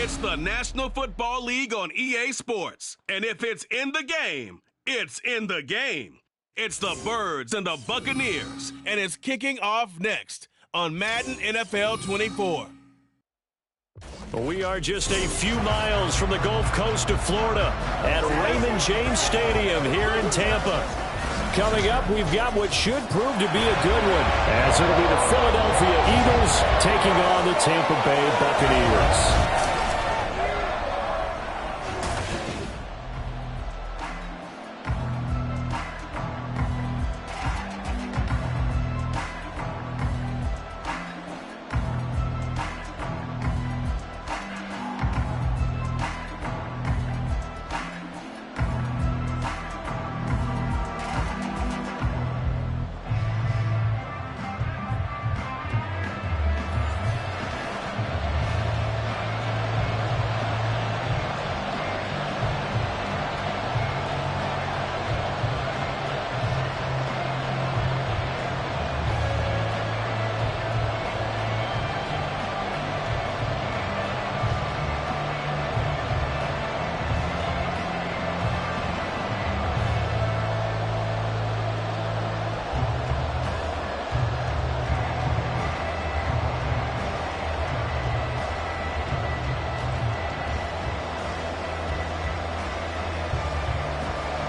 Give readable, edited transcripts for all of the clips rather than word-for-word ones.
It's the National Football League on EA Sports. And if it's in the game, it's in the game. It's the Birds and the Buccaneers, and it's kicking off next on Madden NFL 24. We are just a few miles from the Gulf Coast of Florida at Raymond James Stadium here in Tampa. Coming up, we've got what should prove to be a good one, as it'll be the Philadelphia Eagles taking on the Tampa Bay Buccaneers.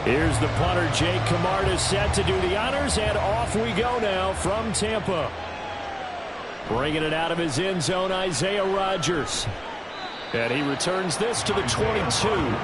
Here's the punter, Jake Camarda, set to do the honors, and off we go now from Tampa. Bringing it out of his end zone, Isaiah Rodgers. And he returns this to the 22.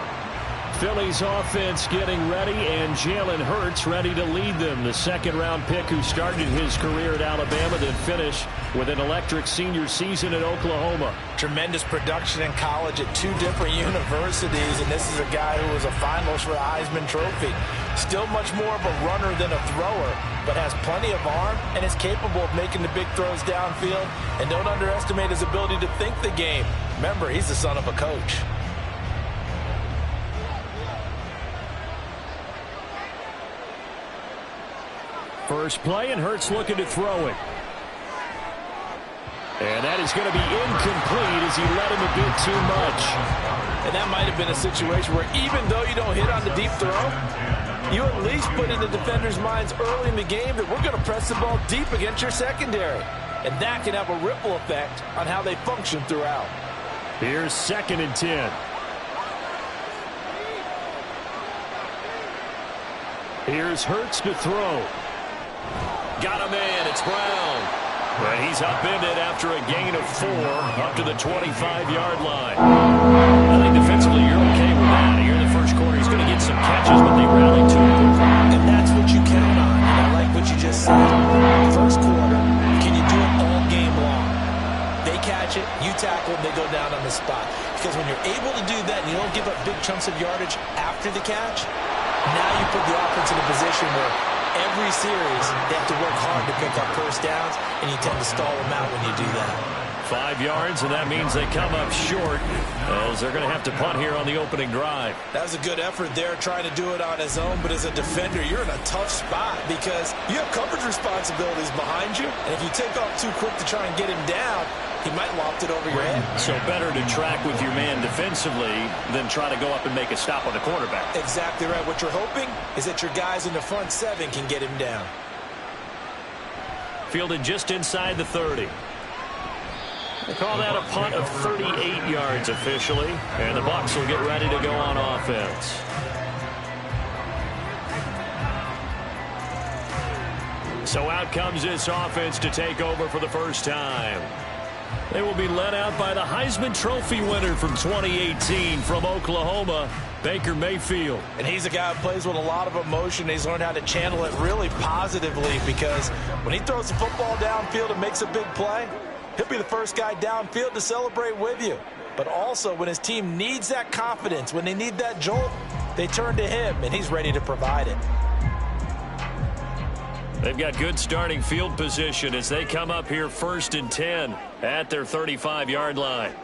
Philly's offense getting ready, and Jalen Hurts ready to lead them. The second-round pick who started his career at Alabama, then finished with an electric senior season at Oklahoma. Tremendous production in college at two different universities, and this is a guy who was a finalist for the Heisman Trophy. Still much more of a runner than a thrower, but has plenty of arm and is capable of making the big throws downfield. And don't underestimate his ability to think the game. Remember, he's the son of a coach. First play, and Hurts looking to throw it. And that is going to be incomplete as he let him a bit too much. And that might have been a situation where even though you don't hit on the deep throw, you at least put in the defenders' minds early in the game that we're going to press the ball deep against your secondary. And that can have a ripple effect on how they function throughout. Here's 2nd and 10. Here's Hurts to throw. Got a man, it's Brown. And he's upended after a gain of 4 up to the 25-yard line. I think defensively you're okay with that. Here in the first quarter, he's going to get some catches, but they rally to him. And that's what you count on. And I like what you just said. First quarter, can you do it all game long? They catch it, you tackle, they go down on the spot. Because when you're able to do that and you don't give up big chunks of yardage after the catch, now you put the offense in a position where every series, they have to work hard to pick up first downs, and you tend to stall them out when you do that. 5 yards, and that means they come up short as they're going to have to punt here on the opening drive. That was a good effort there trying to do it on his own, but as a defender, you're in a tough spot because you have coverage responsibilities behind you, and if you take off too quick to try and get him down, he might loft it over your head. So better to track with your man defensively than try to go up and make a stop on the quarterback. Exactly right. What you're hoping is that your guys in the front 7 can get him down. Fielded just inside the 30. They call that a punt of 38 yards officially, and the Bucs will get ready to go on offense. So out comes this offense to take over for the first time. They will be led out by the Heisman Trophy winner from 2018 from Oklahoma, Baker Mayfield. And he's a guy who plays with a lot of emotion. He's learned how to channel it really positively because when he throws the football downfield and makes a big play, he'll be the first guy downfield to celebrate with you. But also when his team needs that confidence, when they need that jolt, they turn to him, and he's ready to provide it. They've got good starting field position as they come up here 1st and 10 at their 35-yard line.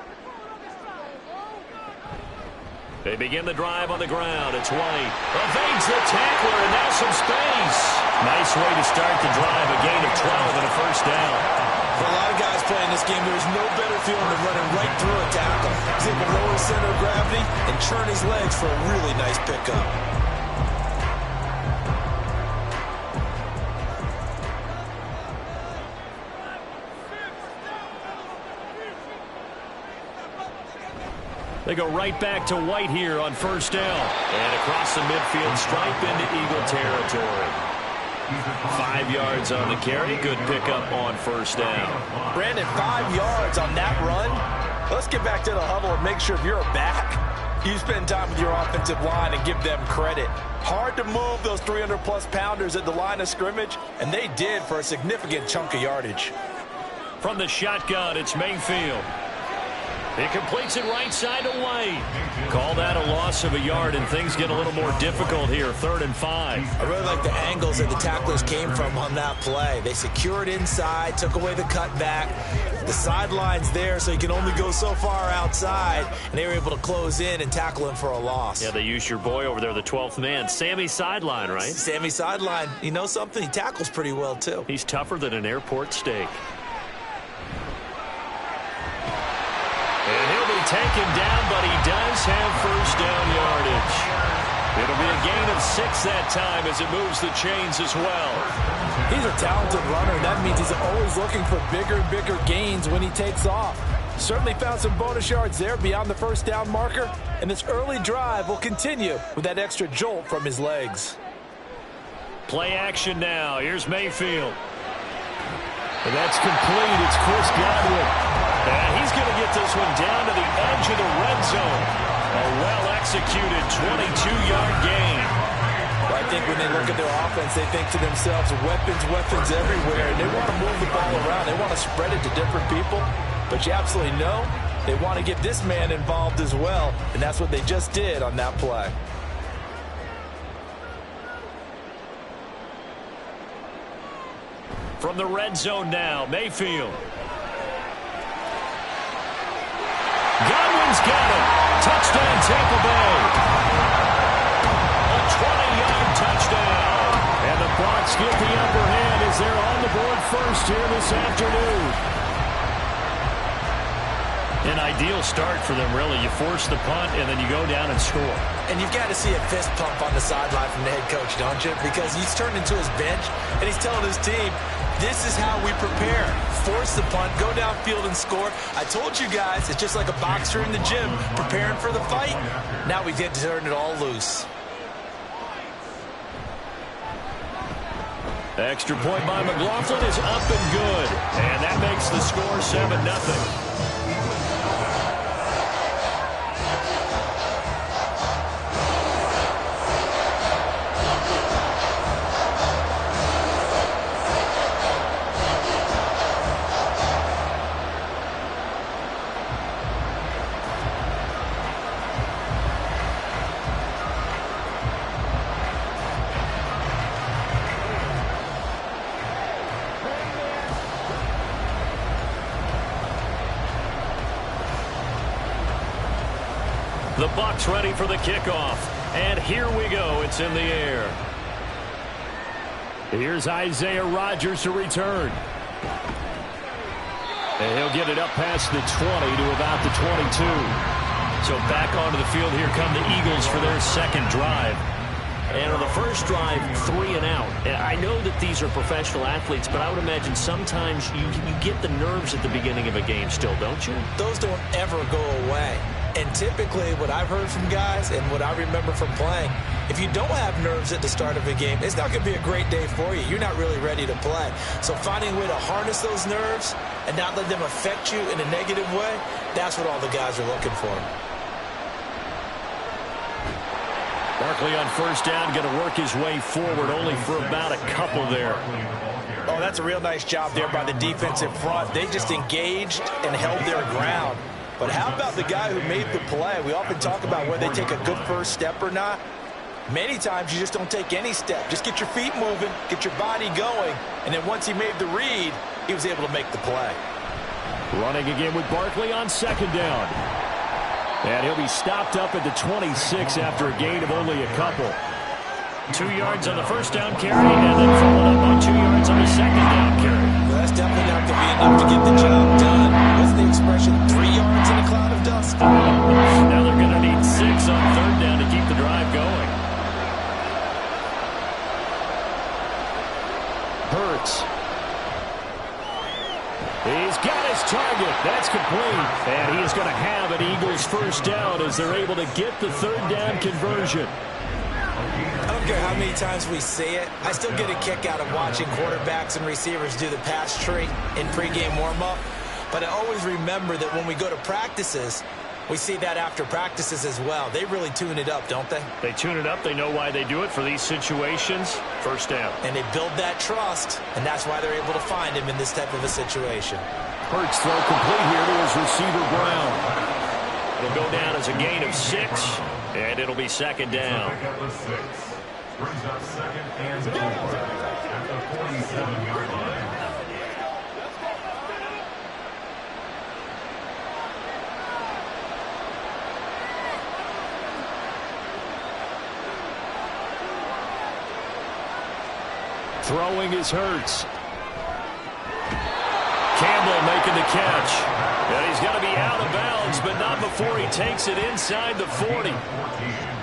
They begin the drive on the ground. It's White. Evades the tackler, and now some space. Nice way to start the drive. A gain of 12 and a first down. For a lot of guys playing this game, there's no better feeling than running right through a tackle. He's able to lower his center of gravity and churn his legs for a really nice pickup. They go right back to White here on first down. And across the midfield stripe into Eagle territory. 5 yards on the carry. Good pickup on first down. Brandon, 5 yards on that run. Let's get back to the huddle and make sure if you're a back, you spend time with your offensive line and give them credit. Hard to move those 300-plus pounders at the line of scrimmage, and they did for a significant chunk of yardage. From the shotgun, it's Mayfield. He completes it right side to White. Call that a loss of a yard, and things get a little more difficult here. 3rd and 5. I really like the angles that the tacklers came from on that play. They secured inside, took away the cutback. The sideline's there, so you can only go so far outside, and they were able to close in and tackle him for a loss. Yeah, they used your boy over there, the 12th man. Sammy Sideline, right? Sammy Sideline. You know something? He tackles pretty well, too. He's tougher than an airport steak. And he'll be taken down, but he does have first down yardage. It'll be a gain of 6 that time as it moves the chains as well. He's a talented runner, and that means he's always looking for bigger and bigger gains when he takes off. Certainly found some bonus yards there beyond the first down marker, and this early drive will continue with that extra jolt from his legs. Play action now. Here's Mayfield. And that's complete. It's Chris Godwin. And he's going to get this one down to the edge of the red zone. A well-executed 22-yard gain. Well, I think when they look at their offense, they think to themselves, weapons everywhere. And they want to move the ball around. They want to spread it to different people. But you absolutely know they want to get this man involved as well. And that's what they just did on that play. From the red zone now, Mayfield. Godwin's got it. Touchdown, Tampa Bay. A 20-yard touchdown. And the Bucs get the upper hand as they're on the board first here this afternoon. An ideal start for them, really. You force the punt, and then you go down and score. And you've got to see a fist pump on the sideline from the head coach, don't you? Because he's turned into his bench, and he's telling his team, this is how we prepare. Force the punt, go downfield and score. I told you guys, it's just like a boxer in the gym preparing for the fight. Now we get to turn it all loose. The extra point by McLaughlin is up and good. And that makes the score 7-0. The Bucs ready for the kickoff. And here we go. It's in the air. Here's Isaiah Rodgers to return. And he'll get it up past the 20 to about the 22. So back onto the field, here come the Eagles for their second drive. And on the first drive, 3 and out. And I know that these are professional athletes, but I would imagine sometimes you get the nerves at the beginning of a game still, don't you? Those don't ever go away. And typically what I've heard from guys and what I remember from playing, if you don't have nerves at the start of a game, it's not going to be a great day for you. You're not really ready to play. So finding a way to harness those nerves and not let them affect you in a negative way, that's what all the guys are looking for. Barkley on first down, going to work his way forward, only for about a couple there. Oh, that's a real nice job there by the defensive front. They just engaged and held their ground. But how about the guy who made the play? We often talk about whether they take a good first step or not. Many times you just don't take any step. Just get your feet moving, get your body going, and then once he made the read, he was able to make the play. Running again with Barkley on second down. And he'll be stopped up at the 26 after a gain of only a couple. 2 yards on the first down carry, and then followed up on 2 yards on the second down carry. Well, that's definitely not going to be enough to get Hurts. He's got his target. That's complete. And he is going to have an Eagles first down as they're able to get the third down conversion. I don't care how many times we see it. I still get a kick out of watching quarterbacks and receivers do the pass tree in pregame warm-up. But I always remember that when we go to practices, we see that after practices as well. They really tune it up, don't they? They tune it up. They know why they do it for these situations. First down. And they build that trust, and that's why they're able to find him in this type of a situation. Hurts throw complete here to his receiver Brown. It'll go down as a gain of 6, and it'll be second down. Brings up second and goal at the 47-yard line. Throwing is Hurts. Campbell making the catch. And he's going to be out of bounds, but not before he takes it inside the 40.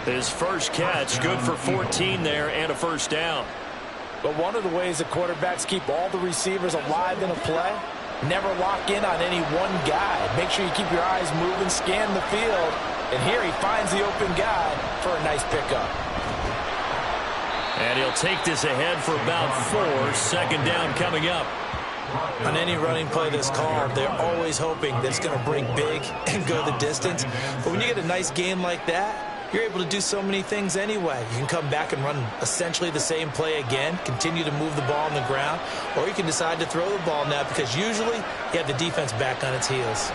His first catch, good for 14 there and a first down. But one of the ways the quarterbacks keep all the receivers alive in a play, never lock in on any one guy. Make sure you keep your eyes moving, scan the field. And here he finds the open guy for a nice pickup. And he'll take this ahead for about 4. Second down coming up. On any running play that's called, they're always hoping that it's going to break big and go the distance. But when you get a nice game like that, you're able to do so many things anyway. You can come back and run essentially the same play again, continue to move the ball on the ground, or you can decide to throw the ball now because usually you have the defense back on its heels.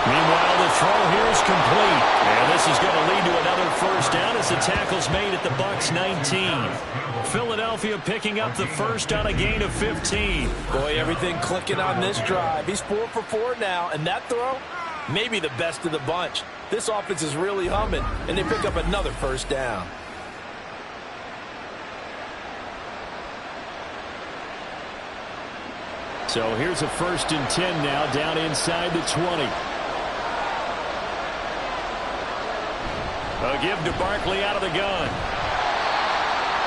Meanwhile, the throw here is complete. And this is going to lead to another first down as the tackle's made at the Bucs 19. Philadelphia picking up the first on a gain of 15. Boy, everything clicking on this drive. He's 4 for 4 now, and that throw, maybe the best of the bunch. This offense is really humming, and they pick up another first down. So here's a 1st and 10 now down inside the 20. A give to Barkley out of the gun.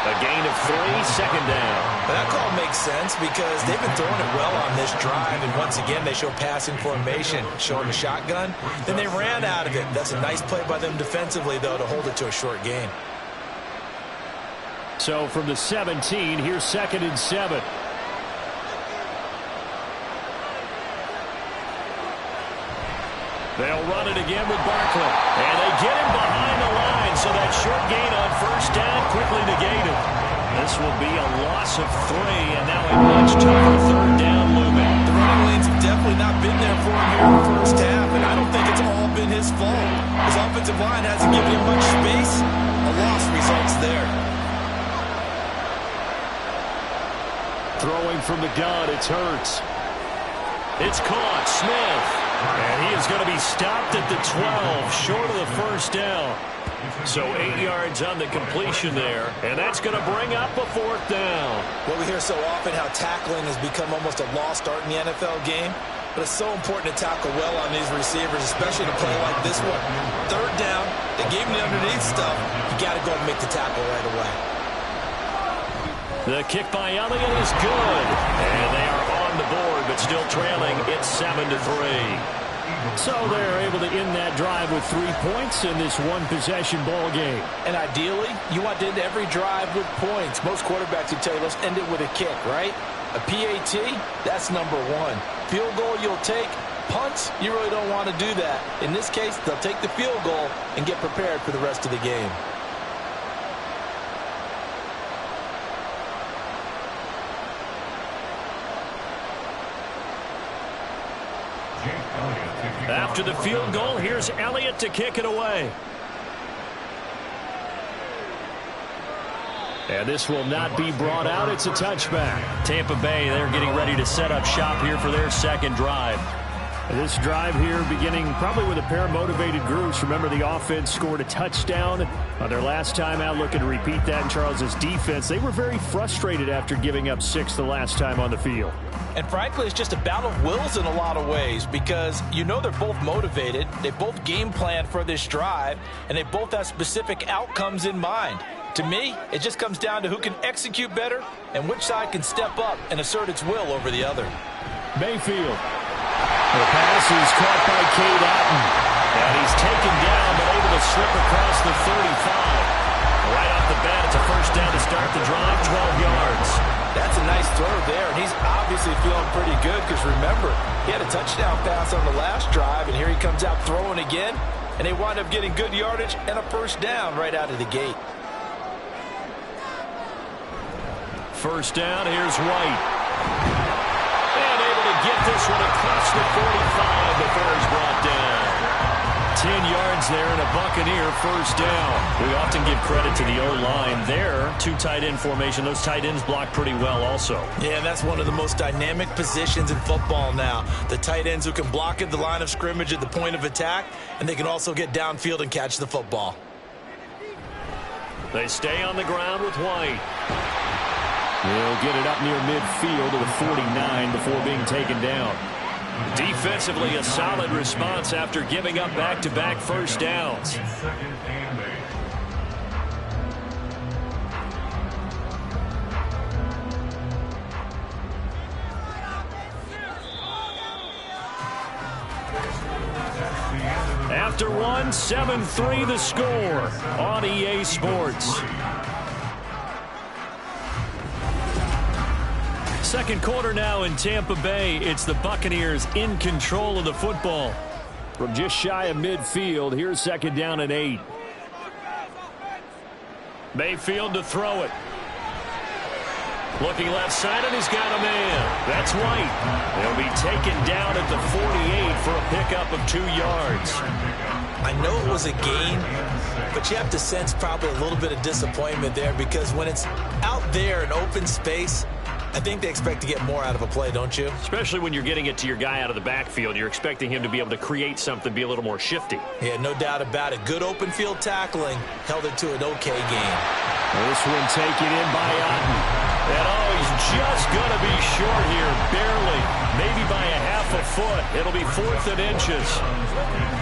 A gain of 3, second down. But that call makes sense because they've been throwing it well on this drive, and once again they show passing formation, showing the shotgun. Then they ran out of it. That's a nice play by them defensively, though, to hold it to a short gain. So from the 17, here's 2nd and 7. They'll run it again with Barkley. And they get him behind the line, so that short gain on first down quickly negated. This will be a loss of 3, and now a much tougher third down looming. The running lanes have definitely not been there for him here in the first half, and I don't think it's all been his fault. His offensive line hasn't given him much space. A loss results there. Throwing from the gun, it's Hurts. It's caught, Smith. And he is going to be stopped at the 12, short of the first down. So 8 yards on the completion there, and that's going to bring up a 4th down. Well, we hear so often how tackling has become almost a lost art in the NFL game, but it's so important to tackle well on these receivers, especially in a play like this one. Third down, they gave him the underneath stuff. You got to go and make the tackle right away. The kick by Elliott is good, and they are on the board, but still trailing. It's 7-3. So they're able to end that drive with 3 points in this one-possession ball game. And ideally, you want to end every drive with points. Most quarterbacks would tell you, let's end it with a kick, right? A PAT, that's number 1. Field goal you'll take. Punts, you really don't want to do that. In this case, they'll take the field goal and get prepared for the rest of the game. After the field goal, here's Elliott to kick it away. And this will not be brought out. It's a touchback. Tampa Bay, they're getting ready to set up shop here for their second drive. This drive here beginning probably with a pair of motivated groups. Remember, the offense scored a touchdown on their last time out. Looking to repeat that in Charles' defense. They were very frustrated after giving up 6 the last time on the field. And frankly, it's just a battle of wills in a lot of ways because you know they're both motivated. They both game plan for this drive, and they both have specific outcomes in mind. To me, it just comes down to who can execute better and which side can step up and assert its will over the other. Mayfield. The pass is caught by Cade Otton. And he's taken down but able to slip across the 35. Right off the bat, it's a first down to start the drive, 12 yards. That's a nice throw there, and he's obviously feeling pretty good because, remember, he had a touchdown pass on the last drive, and here he comes out throwing again, and they wind up getting good yardage and a first down right out of the gate. First down, here's White. And able to get this one across the 45 before he's brought down. 10 yards there and a Buccaneer first down. We often give credit to the O-line there. Two tight end formation. Those tight ends block pretty well also. Yeah, that's one of the most dynamic positions in football now. The tight ends who can block at the line of scrimmage at the point of attack, and they can also get downfield and catch the football. They stay on the ground with White. They'll get it up near midfield to the 49 before being taken down. Defensively, a solid response after giving up back-to-back first downs. After one, 7-3 the score on EA Sports. Second quarter now in Tampa Bay. It's the Buccaneers in control of the football. From just shy of midfield, here's second down and 8. Mayfield to throw it. Looking left side, and he's got a man. That's White. He'll be taken down at the 48 for a pickup of 2 yards. I know it was a gain, but you have to sense probably a little bit of disappointment there because when it's out there in open space, I think they expect to get more out of a play, don't you? Especially when you're getting it to your guy out of the backfield. You're expecting him to be able to create something, be a little more shifty. Yeah, no doubt about it. Good open field tackling held it to an okay game. This one taken in by Otton. And he's just going to be short here, barely. Maybe by a half a foot. It'll be 4th and inches.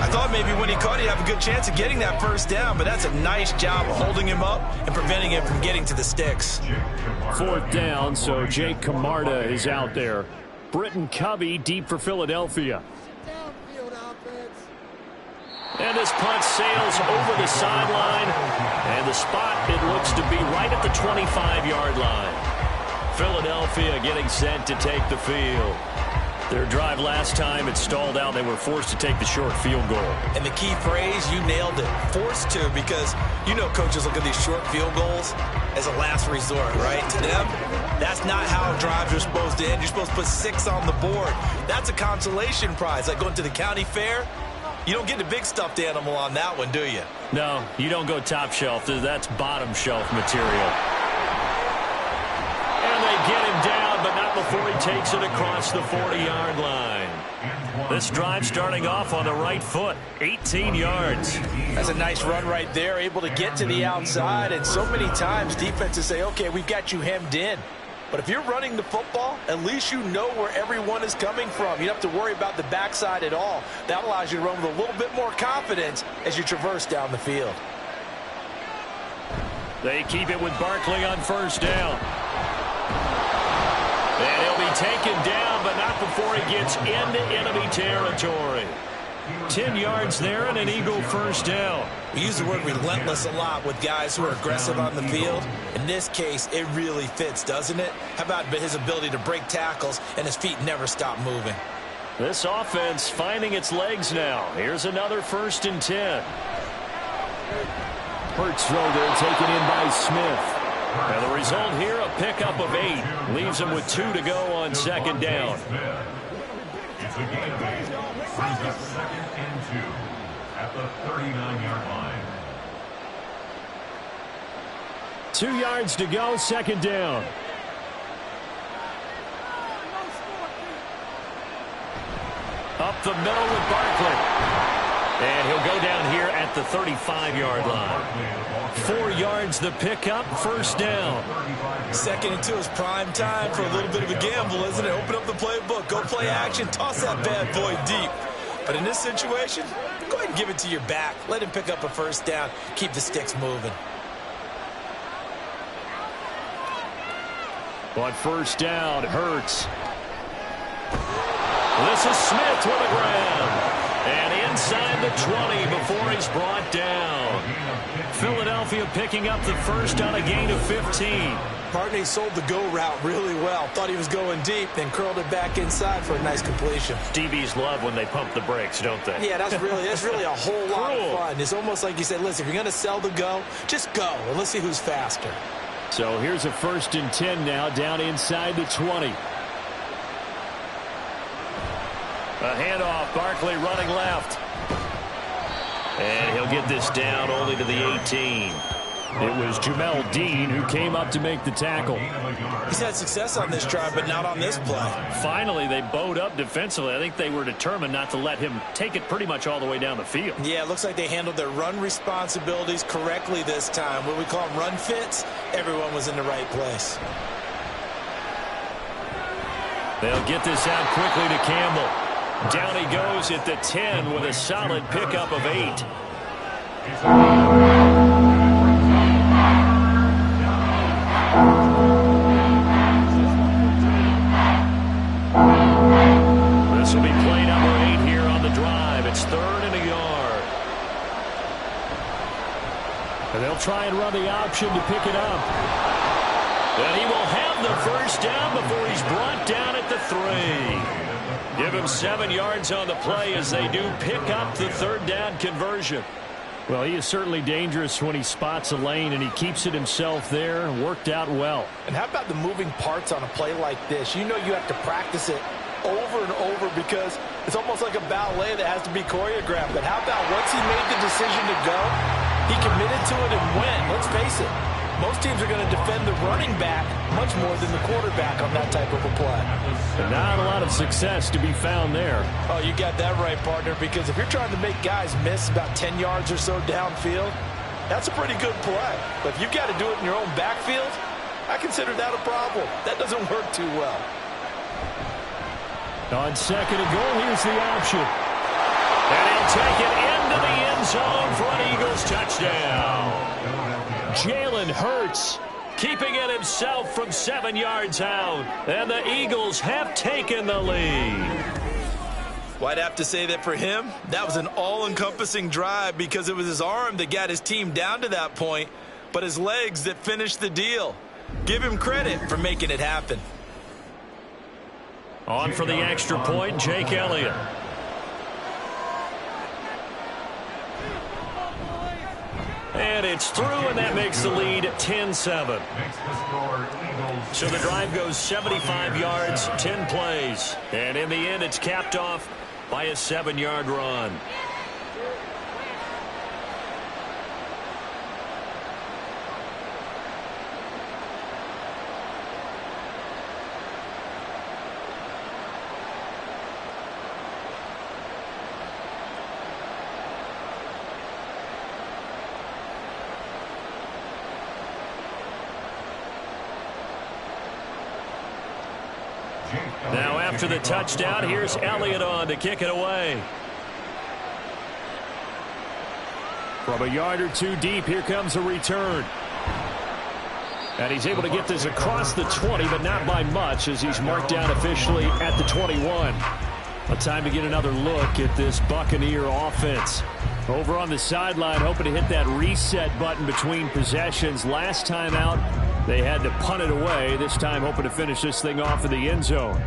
I thought maybe when he caught it, he'd have a good chance of getting that first down, but that's a nice job of holding him up and preventing him from getting to the sticks. 4th down, so Jake Camarda is out there. Britton Covey deep for Philadelphia. And this punt sails over the sideline. And the spot, it looks to be right at the 25-yard line. Philadelphia getting set to take the field. Their drive last time, it stalled out. They were forced to take the short field goal. And the key phrase, you nailed it, forced to, because you know coaches look at these short field goals as a last resort, right? To them, that's not how drives are supposed to end. You're supposed to put 6 on the board. That's a consolation prize, like going to the county fair. You don't get the big stuffed animal on that one, do you? No, you don't go top shelf. That's bottom shelf material. And they get him down, but not before he takes it across the 40-yard line. This drive starting off on the right foot, 18 yards. That's a nice run right there, able to get to the outside. And so many times defenses say, okay, we've got you hemmed in. But if you're running the football, at least you know where everyone is coming from. You don't have to worry about the backside at all. That allows you to run with a little bit more confidence as you traverse down the field. They keep it with Barkley on first down. And he'll be taken down, but not before he gets into enemy territory. 10 yards there and an Eagle first down. We use the word relentless a lot with guys who are aggressive on the field. In this case, it really fits, doesn't it? How about his ability to break tackles and his feet never stop moving? This offense finding its legs now. Here's another 1st and 10. Hurts throw there taken in by Smith. And the result here, a pickup of 8. Leaves him with 2 to go on second down. It's a game base. Brings up 2nd and 2 at the 39-yard line. 2 yards to go, second down. Up the middle with Barkley. And he'll go down here at the 35-yard line. 4 yards the pickup, first down. 2nd and 2 is prime time for a little bit of a gamble, isn't it? Open up the playbook, go play action, toss that bad boy deep. But in this situation, go ahead and give it to your back. Let him pick up a first down, keep the sticks moving. On first down, Hurts. This is Smith with the ground. And inside the 20 before he's brought down. Philadelphia picking up the first on a gain of 15. Partney sold the go route really well. Thought he was going deep, then curled it back inside for a nice completion. DBs love when they pump the brakes, don't they? Yeah, that's really a whole lot of fun. It's almost like you said, listen, if you're going to sell the go, just go, and let's see who's faster. So here's a 1st and 10 now, down inside the 20. A handoff, Barkley running left. And he'll get this down only to the 18. It was Jamel Dean who came up to make the tackle. He's had success on this drive, but not on this play. Finally, they bowed up defensively. I think they were determined not to let him take it pretty much all the way down the field. Yeah, it looks like they handled their run responsibilities correctly this time. What we call them run fits, everyone was in the right place. They'll get this out quickly to Campbell. Down he goes at the 10 with a solid pickup of 8. This will be play number 8 here on the drive. It's 3rd and a yard. And they'll try and run the option to pick it up. And he will have the first down before he's brought down at the 3. Give him 7 yards on the play as they do pick up the 3rd down conversion. Well, he is certainly dangerous when he spots a lane, and he keeps it himself there and worked out well. And how about the moving parts on a play like this? You know you have to practice it over and over because it's almost like a ballet that has to be choreographed. But how about once he made the decision to go, he committed to it and went. Let's face it, most teams are going to defend the running back much more than the quarterback on that type of a play. But not a lot of success to be found there. Oh, you got that right, partner, because if you're trying to make guys miss about 10 yards or so downfield, that's a pretty good play. But if you've got to do it in your own backfield, I consider that a problem. That doesn't work too well. On 2nd and goal, here's the option. And he'll take it into the end zone for an Eagles touchdown. Jalen Hurts keeping it himself from 7 yards out. And the Eagles have taken the lead. Well, I'd have to say that for him, that was an all-encompassing drive because it was his arm that got his team down to that point, but his legs that finished the deal. Give him credit for making it happen. On for the extra point, Jake Elliott. And it's through, and that makes the lead 10-7. So the drive goes 75 yards, 10 plays. And in the end, it's capped off by a 7-yard run. Now after the touchdown, here's Elliott on to kick it away. From a yard or two deep, here comes a return. And he's able to get this across the 20, but not by much as he's marked down officially at the 21. A time to get another look at this Buccaneer offense. Over on the sideline, hoping to hit that reset button between possessions. Last time out, they had to punt it away. This time hoping to finish this thing off in the end zone.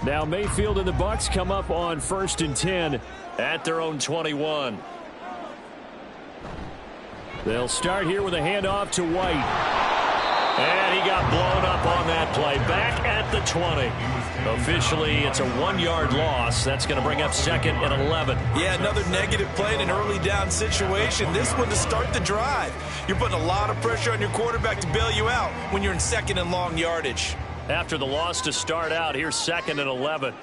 Now Mayfield and the Bucs come up on 1st and 10 at their own 21. They'll start here with a handoff to White. And he got blown up on that play. Back at the 20. Officially, it's a 1-yard loss. That's going to bring up 2nd and 11. Yeah, another negative play in an early down situation. This one to start the drive. You're putting a lot of pressure on your quarterback to bail you out when you're in 2nd and long yardage. After the loss to start out, here's 2nd and 11.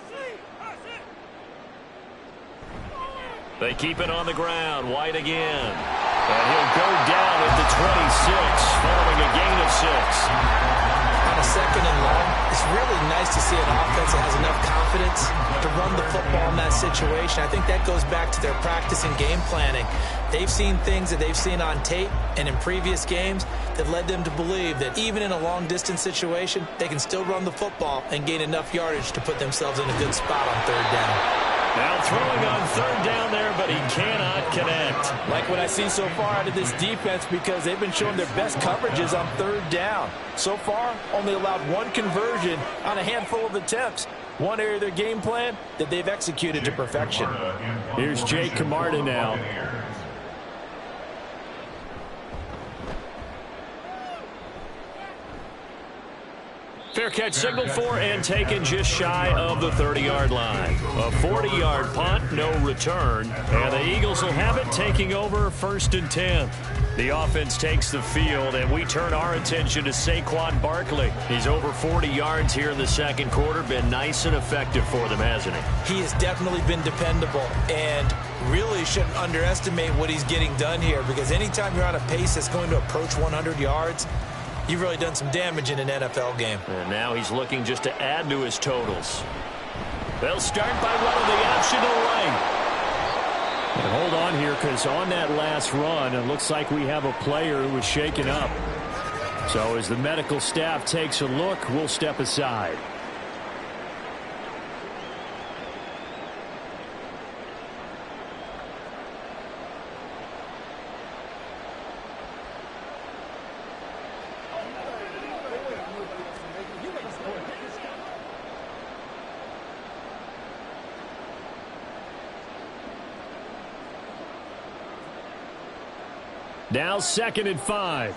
They keep it on the ground. White again. And he'll go down at the 26 following a gain of 6. on a second and long, it's really nice to see an offense that has enough confidence to run the football in that situation. I think that goes back to their practice and game planning. They've seen things that they've seen on tape and in previous games that led them to believe that even in a long-distance situation, they can still run the football and gain enough yardage to put themselves in a good spot on third down. Now throwing on third down there, but he cannot connect. Like what I see so far out of this defense, because they've been showing their best coverages on third down. So far, only allowed one conversion on a handful of attempts. One area of their game plan that they've executed to perfection. Here's Jake Camarda now. Fair catch signaled for and taken just shy of the 30-yard line. A 40-yard punt, no return. And the Eagles will have it, taking over 1st and 10. The offense takes the field, and we turn our attention to Saquon Barkley. He's over 40 yards here in the second quarter. Been nice and effective for them, hasn't he? He has definitely been dependable, and really shouldn't underestimate what he's getting done here, because anytime you're on a pace that's going to approach 100 yards, you've really done some damage in an NFL game. And now he's looking just to add to his totals. They'll start by running the option to right. And hold on here, because on that last run, it looks like we have a player who was shaken up. So as the medical staff takes a look, we'll step aside. Now 2nd and 5.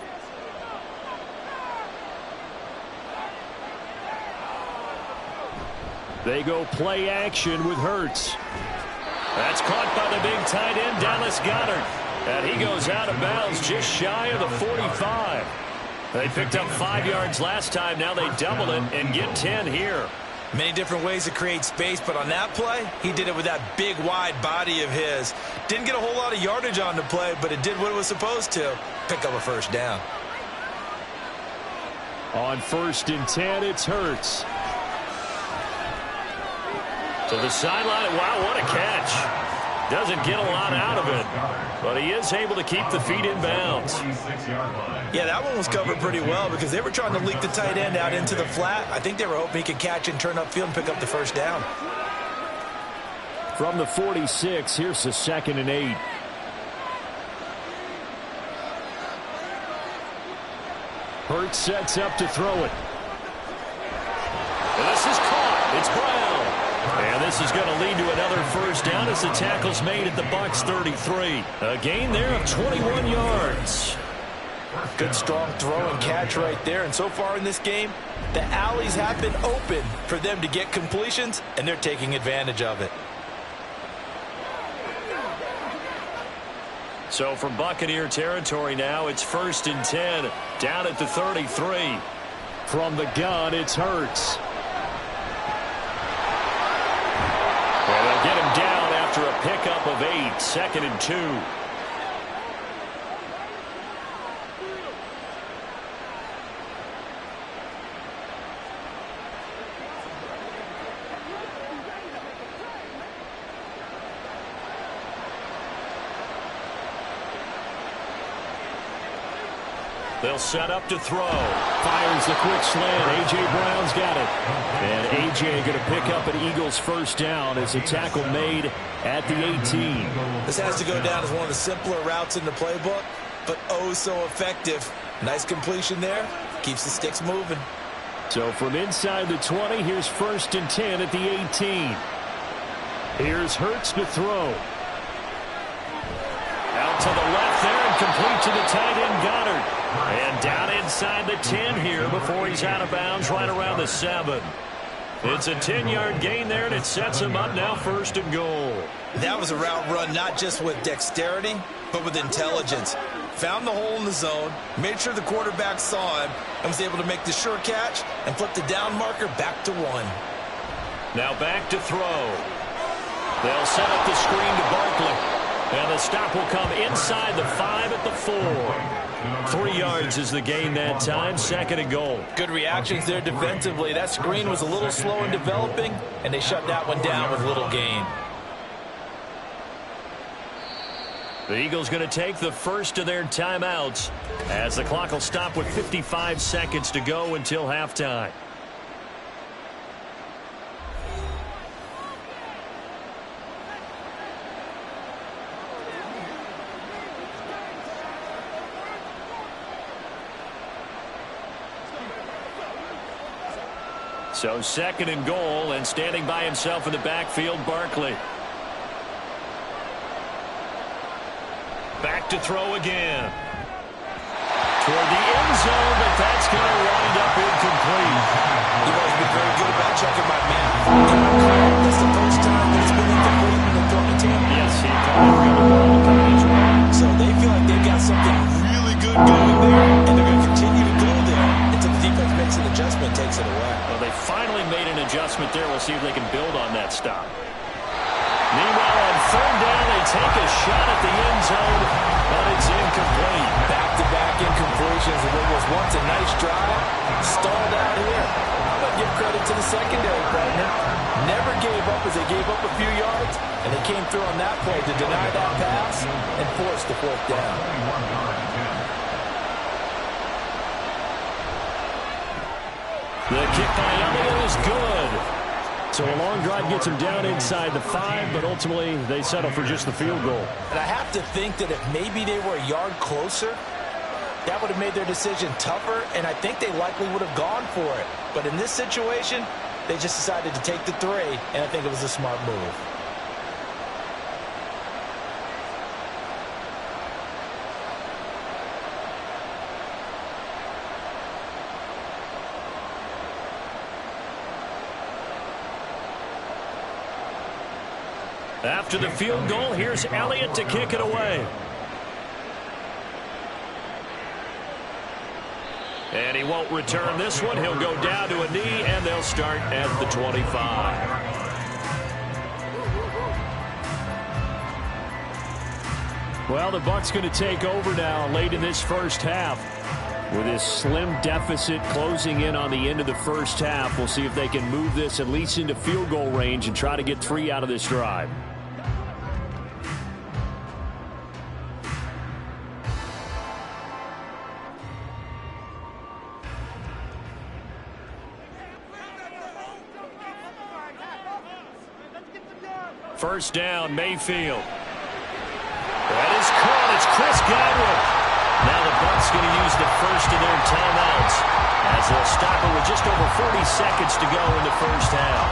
They go play action with Hurts. That's caught by the big tight end, Dallas Goedert. And he goes out of bounds just shy of the 45. They picked up 5 yards last time. Now they double it and get 10 here. Many different ways to create space, but on that play, he did it with that big, wide body of his. Didn't get a whole lot of yardage on the play, but it did what it was supposed to. Pick up a first down. On 1st and 10, it's Hurts. To the sideline. Wow, what a catch. Doesn't get a lot out of it, but he is able to keep the feet in bounds. Yeah, that one was covered pretty well because they were trying to leak the tight end out into the flat. I think they were hoping he could catch and turn upfield and pick up the first down. From the 46, here's the 2nd and 8. Hurts sets up to throw it. And this is caught. It's Brown. And this is going to lead to another first down as the tackle's made at the Bucs 33. A gain there of 21 yards. Good strong throw and catch right there. And so far in this game, the alleys have been open for them to get completions, and they're taking advantage of it. So from Buccaneer territory now, it's 1st and 10 down at the 33. From the gun, it's Hurts. And they'll get him down after a pickup of 8, 2nd and 2. They'll set up to throw. Fires the quick slant. A.J. Brown's got it. And A.J. going to pick up an Eagles first down as a tackle made at the 18. This has to go down as one of the simpler routes in the playbook, but oh so effective. Nice completion there. Keeps the sticks moving. So from inside the 20, here's 1st and 10 at the 18. Here's Hurts to throw. Out to the left there and complete to the tight end Goedert. And down inside the 10 here before he's out of bounds right around the 7. It's a 10-yard gain there, and it sets him up now 1st and goal. That was a route run not just with dexterity, but with intelligence. Found the hole in the zone, made sure the quarterback saw him, and was able to make the sure catch and flip the down marker back to 1. Now back to throw. They'll set up the screen to Barkley. And the stop will come inside the 5 at the 4. 3 yards is the gain that time, 2nd and goal. Good reactions there defensively. That screen was a little slow in developing, and they shut that one down with little gain. The Eagles going to take the first of their timeouts as the clock will stop with 55 seconds to go until halftime. So 2nd and goal, and standing by himself in the backfield, Barkley. Back to throw again. Toward the end zone, but that's going to wind up incomplete. You've always been very good about checking my math. That's the first time that it's been incomplete in the throw to Tampa. Yes, he caught every other ball coming his way. So they feel like they've got something really good going there, and they're going to continue to go there until the defense makes an adjustment and takes it away. Well, they finally made an adjustment there. We'll see if they can build on that stop. Meanwhile, on 3rd down, they take a shot at the end zone, but it's incomplete. Back-to-back incompletions, and what was once a nice drive stalled out here. I'm going to give credit to the secondary, partner. Never gave up as they gave up a few yards, and they came through on that play to deny that pass and force the 4th down. The kick by Elliott is good. So a long drive gets him down inside the 5, but ultimately they settle for just the field goal. And I have to think that if maybe they were a yard closer, that would have made their decision tougher, and I think they likely would have gone for it. But in this situation, they just decided to take the 3, and I think it was a smart move. After the field goal, here's Elliott to kick it away. And he won't return this one. He'll go down to a knee, and they'll start at the 25. Well, the Bucs going to take over now late in this first half. With this slim deficit closing in on the end of the first half, we'll see if they can move this at least into field goal range and try to get 3 out of this drive. First down, Mayfield. That is caught. It's Chris Godwin. Now the Bucs going to use the first of their timeouts as they'll stop it with just over 40 seconds to go in the first half.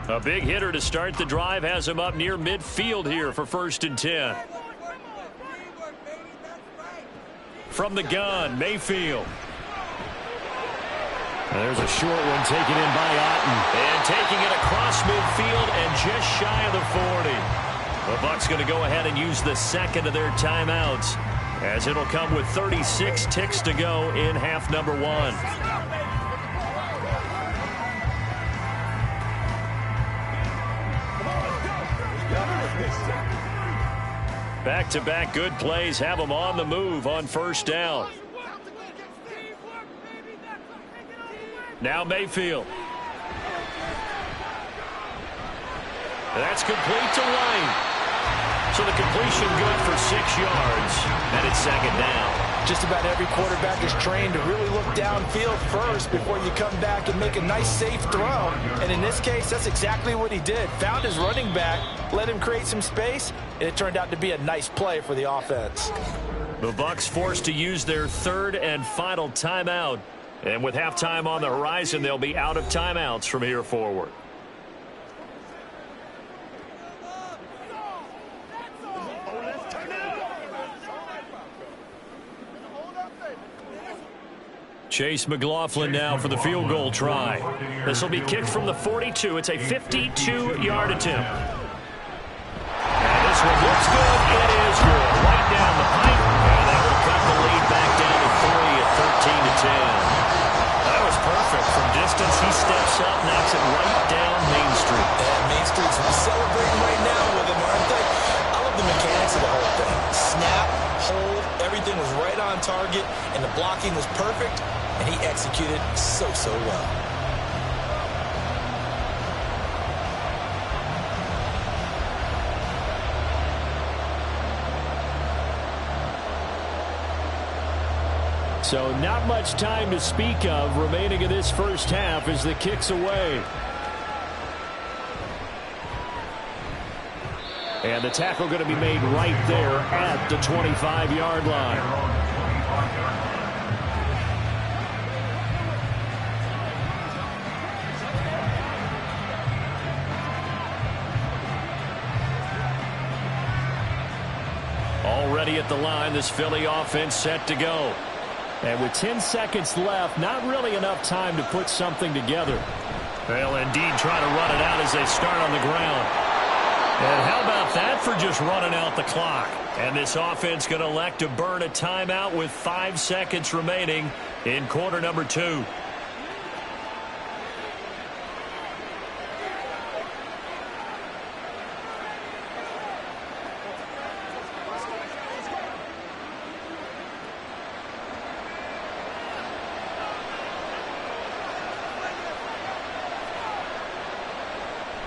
A big hitter to start the drive has him up near midfield here for 1st and 10. From the gun, Mayfield. There's a short one taken in by Otten. And taking it across midfield and just shy of the 40. The Bucs going to go ahead and use the 2nd of their timeouts, as it'll come with 36 ticks to go in half number 1. Back-to-back good plays have them on the move on 1st down. Now Mayfield. That's complete to White. So the completion good for 6 yards, and it's 2nd down. Just about every quarterback is trained to really look downfield first before you come back and make a nice, safe throw. And in this case, that's exactly what he did. Found his running back, let him create some space, and it turned out to be a nice play for the offense. The Bucs forced to use their 3rd and final timeout. And with halftime on the horizon, they'll be out of timeouts from here forward. Chase McLaughlin now for the field goal try. This will be kicked from the 42. It's a 52-yard attempt. And this one looks good. It is good. Right down the pipe. And that will cut the lead back down to on target, and the blocking was perfect, and he executed so well. So not much time to speak of remaining in this first half as the kick's away. And the tackle going to be made right there at the 25-yard line. Already at the line, this Philly offense set to go. And with 10 seconds left, not really enough time to put something together. They'll indeed try to run it out as they start on the ground. And how about that for just running out the clock? And this offense going to elect to burn a timeout with 5 seconds remaining in quarter number 2.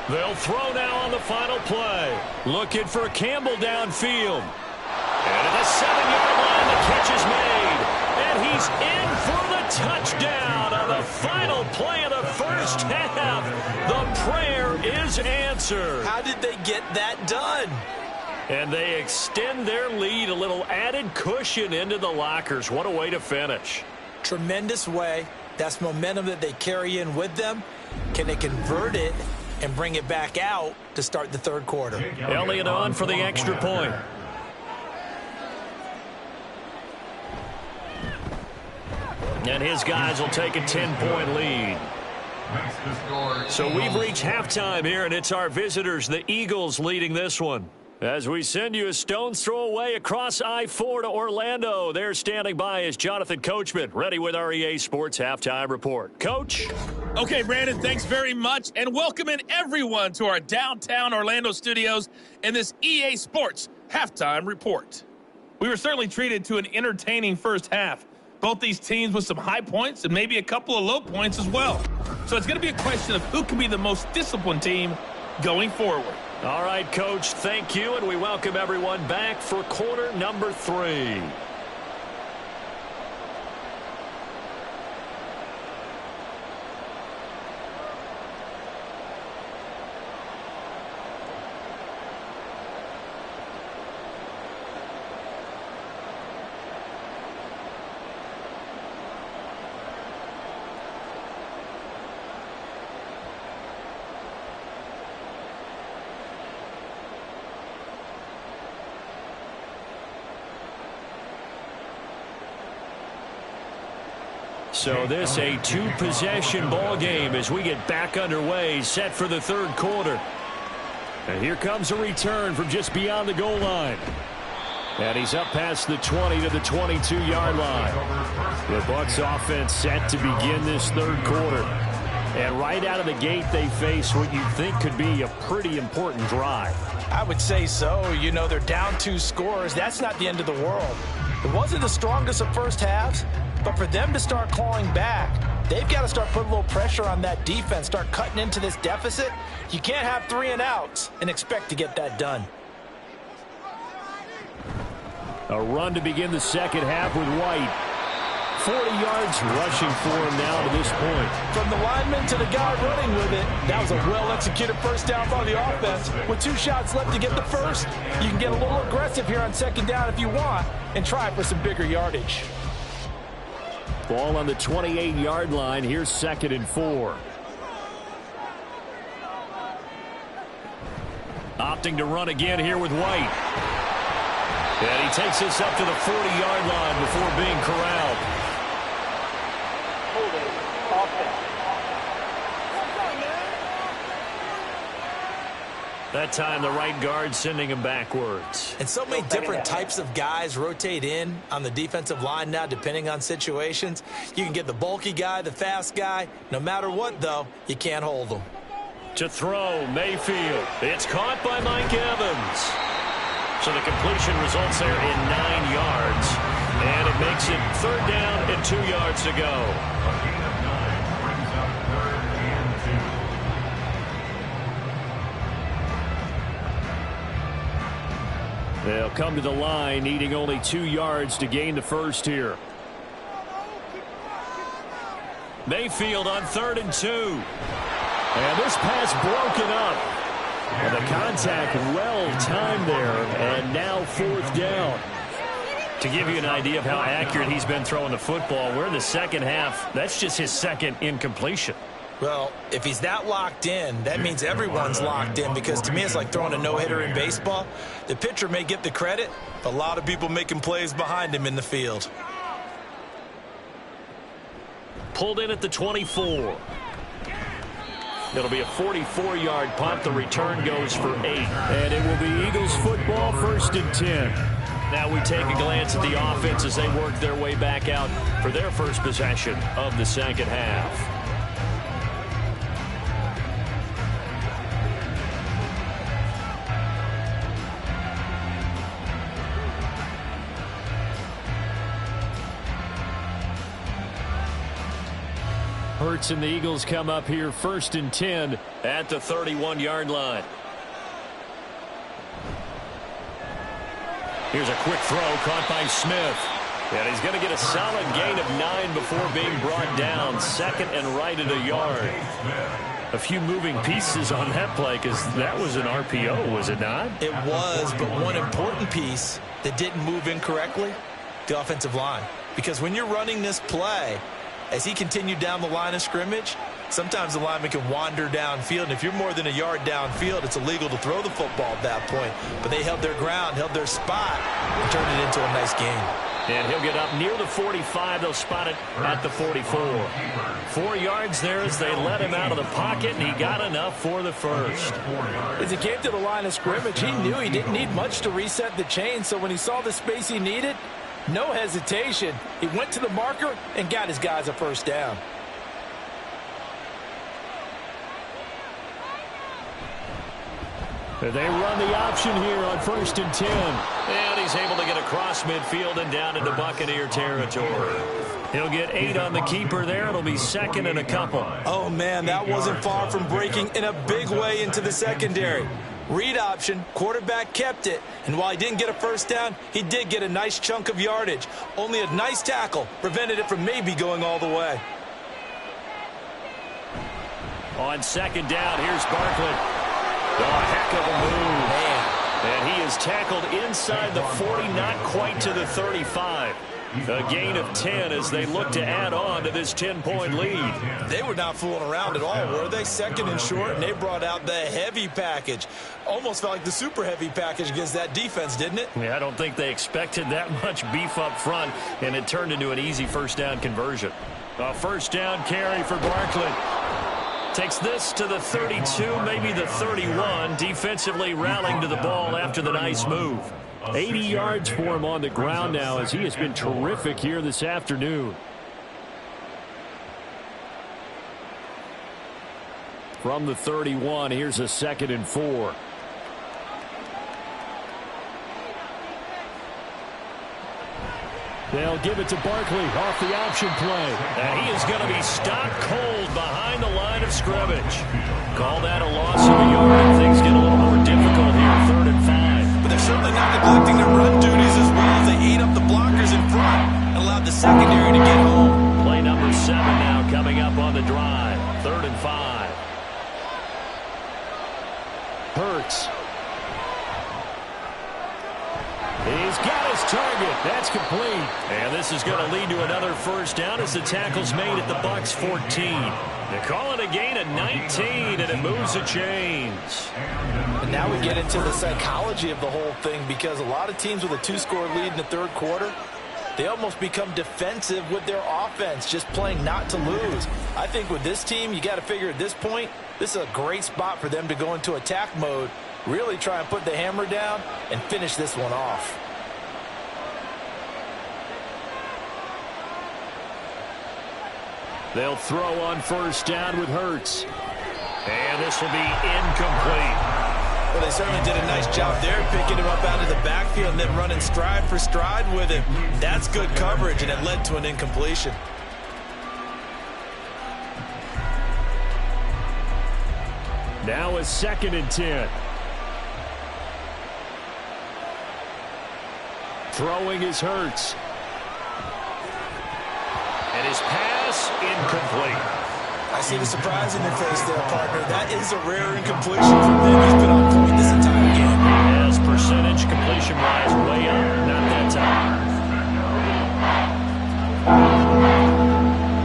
They'll throw now on the final play. Looking for Campbell downfield. And at the 7-yard line, the catch is made. And he's in for the touchdown on the final play of the first half. The prayer is answered. How did they get that done? And they extend their lead, a little added cushion into the lockers. What a way to finish. Tremendous way. That's momentum that they carry in with them. Can they convert it and bring it back out to start the third quarter? Elliott on for the extra point. And his guys will take a 10-point lead. So we've reached halftime here, and it's our visitors, the Eagles, leading this one. As we send you a stone's throw away across I-4 to Orlando. There standing by is Jonathan Coachman, ready with our EA Sports Halftime Report. Coach? Okay, Brandon, thanks very much, and welcoming everyone to our downtown Orlando studios in this EA Sports Halftime Report. We were certainly treated to an entertaining first half. Both these teams with some high points and maybe a couple of low points as well. So it's going to be a question of who can be the most disciplined team going forward. All right, Coach, thank you, and we welcome everyone back for quarter number 3. So this a 2-possession ball game as we get back underway, set for the third quarter. And here comes a return from just beyond the goal line. And he's up past the 20 to the 22-yard line. The Bucs offense set to begin this third quarter. And right out of the gate, they face what you think could be a pretty important drive. I would say so. You know, they're down 2 scores. That's not the end of the world. It wasn't the strongest of first halves, but for them to start clawing back, they've got to start putting a little pressure on that defense, start cutting into this deficit. You can't have 3 and outs and expect to get that done. A run to begin the second half with White. 40 yards rushing for him now to this point. From the lineman to the guy running with it, that was a well-executed first down by the offense. With 2 shots left to get the first, you can get a little aggressive here on second down if you want and try for some bigger yardage. Ball on the 28-yard line. Here's 2nd and 4. Opting to run again here with White. And he takes this up to the 40-yard line before being corralled. That time the right guard sending him backwards. And so many different types of guys rotate in on the defensive line now depending on situations. You can get the bulky guy, the fast guy. No matter what, though, you can't hold them. To throw, Mayfield. It's caught by Mike Evans. So the completion results there in 9 yards. And it makes it 3rd down and 2 yards to go. A gain of 9 brings up 3rd and 2. They'll come to the line, needing only 2 yards to gain the first here. Mayfield on 3rd and 2. And this pass broken up. And the contact well timed there, and now 4th down. To give you an idea of how accurate he's been throwing the football, we're in the second half. That's just his second incompletion. Well, if he's that locked in, that means everyone's locked in, because to me it's like throwing a no-hitter in baseball. The pitcher may get the credit, but a lot of people making plays behind him in the field. Pulled in at the 24. It'll be a 44-yard punt. The return goes for 8. And it will be Eagles football, 1st and 10. Now we take a glance at the offense as they work their way back out for their first possession of the second half. Hurts and the Eagles come up here 1st and 10 at the 31-yard line. Here's a quick throw caught by Smith. And he's going to get a solid gain of 9 before being brought down. 2nd and right at a yard. A few moving pieces on that play, because that was an RPO, was it not? It was, but one important piece that didn't move incorrectly, the offensive line. Because when you're running this play, as he continued down the line of scrimmage, sometimes the lineman can wander downfield, and if you're more than a yard downfield, it's illegal to throw the football at that point. But they held their ground, held their spot, and turned it into a nice game. And he'll get up near the 45. They'll spot it at the 44. 4 yards there as they let him out of the pocket, and he got enough for the first. As he came to the line of scrimmage, he knew he didn't need much to reset the chain, so when he saw the space he needed, no hesitation. He went to the marker and got his guys a first down. They run the option here on 1st and 10. And he's able to get across midfield and down into Buccaneer territory. He'll get 8 on the keeper there. It'll be 2nd and a couple. Oh, man, that wasn't far from breaking in a big way into the secondary. Read option, quarterback kept it, and while he didn't get a first down, he did get a nice chunk of yardage. Only a nice tackle prevented it from maybe going all the way. On 2nd down, here's Barkley. Oh, heck of a move. Man. And he is tackled inside the 40, not quite to the 35. A gain of 10 as they look to add on to this 10-point lead. They were not fooling around at all, were they? 2nd and short, and they brought out the heavy package. Almost felt like the super heavy package against that defense, didn't it? Yeah, I don't think they expected that much beef up front, and it turned into an easy first down conversion. A first down carry for Barkley. Takes this to the 32, maybe the 31, defensively rallying to the ball after the nice move. 80 yards for him on the ground now as he has been terrific here this afternoon. From the 31, here's a 2nd and 4. They'll give it to Barkley off the option play. And he is going to be stopped cold behind the line of scrimmage. Call that a loss of a yard, and things get a little more difficult here, 3rd and 5. But they're certainly not neglecting their run duties as well as they ate up the blockers in front and allowed the secondary to get home. Play number 7 now coming up on the drive. 3rd and 5. Hurts. He's got his target. That's complete. And this is going to lead to another first down as the tackle's made at the Bucs 14. They call it a gain of 19, and it moves the chains. And now we get into the psychology of the whole thing, because a lot of teams with a 2-score lead in the 3rd quarter, they almost become defensive with their offense, just playing not to lose. I think with this team, you got to figure at this point, this is a great spot for them to go into attack mode, really try and put the hammer down and finish this one off. They'll throw on first down with Hurts. And this will be incomplete. Well, they certainly did a nice job there, picking him up out of the backfield and then running stride for stride with him. That's good coverage, and it led to an incompletion. Now a 2nd and 10. Throwing is Hurts. And his pass incomplete. I see the surprise in your face there, partner. That is a rare incompletion from him. He's been on point this entire game. As percentage, completion-wise, way up. Not that time.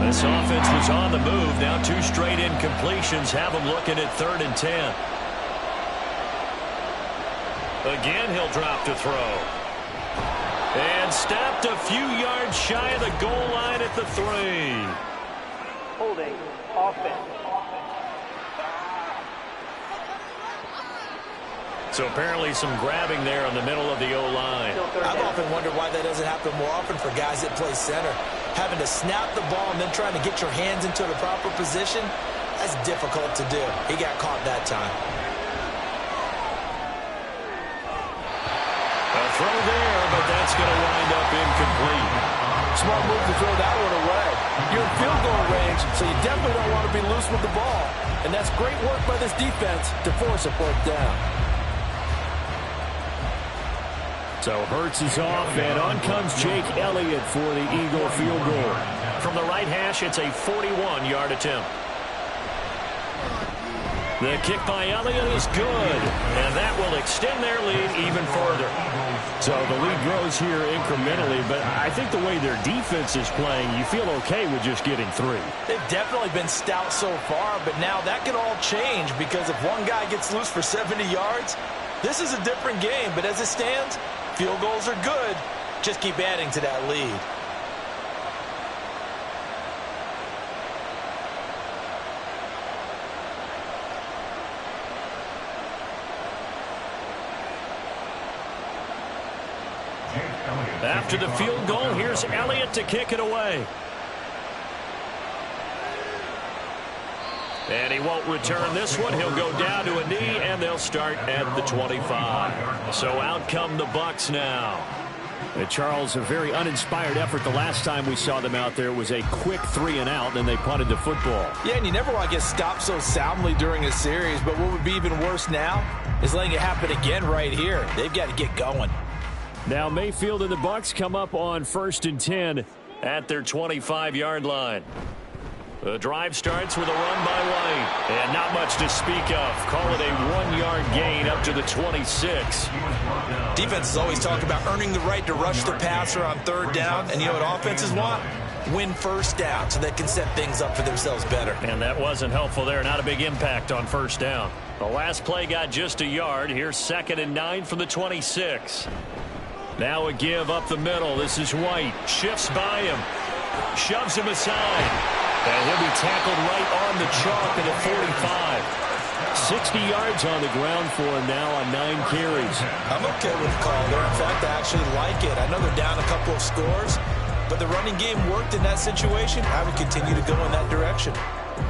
This offense was on the move. Now 2 straight incompletions have them looking at 3rd and 10. Again, he'll drop to throw. And stopped a few yards shy of the goal line at the 3. Holding offense. So apparently some grabbing there in the middle of the O-line. I've often wondered why that doesn't happen more often for guys that play center. Having to snap the ball and then trying to get your hands into the proper position, that's difficult to do. He got caught that time. A throw there, but that's going to wind up incomplete. Smart move to throw that one away. You're in field goal range, so you definitely don't want to be loose with the ball. And that's great work by this defense to force a 4th down. So Hurts is off, and on comes Jake Elliott for the Eagle field goal. From the right hash, it's a 41-yard attempt. The kick by Elliott is good, and that will extend their lead even further. So the lead grows here incrementally, but I think the way their defense is playing, you feel okay with just getting 3. They've definitely been stout so far, but now that can all change because if one guy gets loose for 70 yards, this is a different game. But as it stands, field goals are good. Just keep adding to that lead. After the field goal, here's Elliott to kick it away. And he won't return this one. He'll go down to a knee, and they'll start at the 25. So out come the Bucs now. And Charles, a very uninspired effort. The last time we saw them out there was a quick 3-and-out, and they punted the football. Yeah, and you never want to get stopped so soundly during a series, but what would be even worse now is letting it happen again right here. They've got to get going. Now Mayfield and the Bucs come up on 1st and 10 at their 25-yard line. The drive starts with a run by White, and not much to speak of. Call it a 1-yard gain up to the 26. Defenses always talk about earning the right to rush the passer on 3rd down, and you know what offenses want? Win 1st down so they can set things up for themselves better. And that wasn't helpful there. Not a big impact on 1st down. The last play got just a yard. Here's 2nd and 9 from the 26. Now a give up the middle. This is White. Shifts by him. Shoves him aside. And he'll be tackled right on the chalk at the 45. 60 yards on the ground for him now on 9 carries. I'm okay with the call there. In fact, I actually like it. I know they're down a couple of scores, but the running game worked in that situation. I would continue to go in that direction.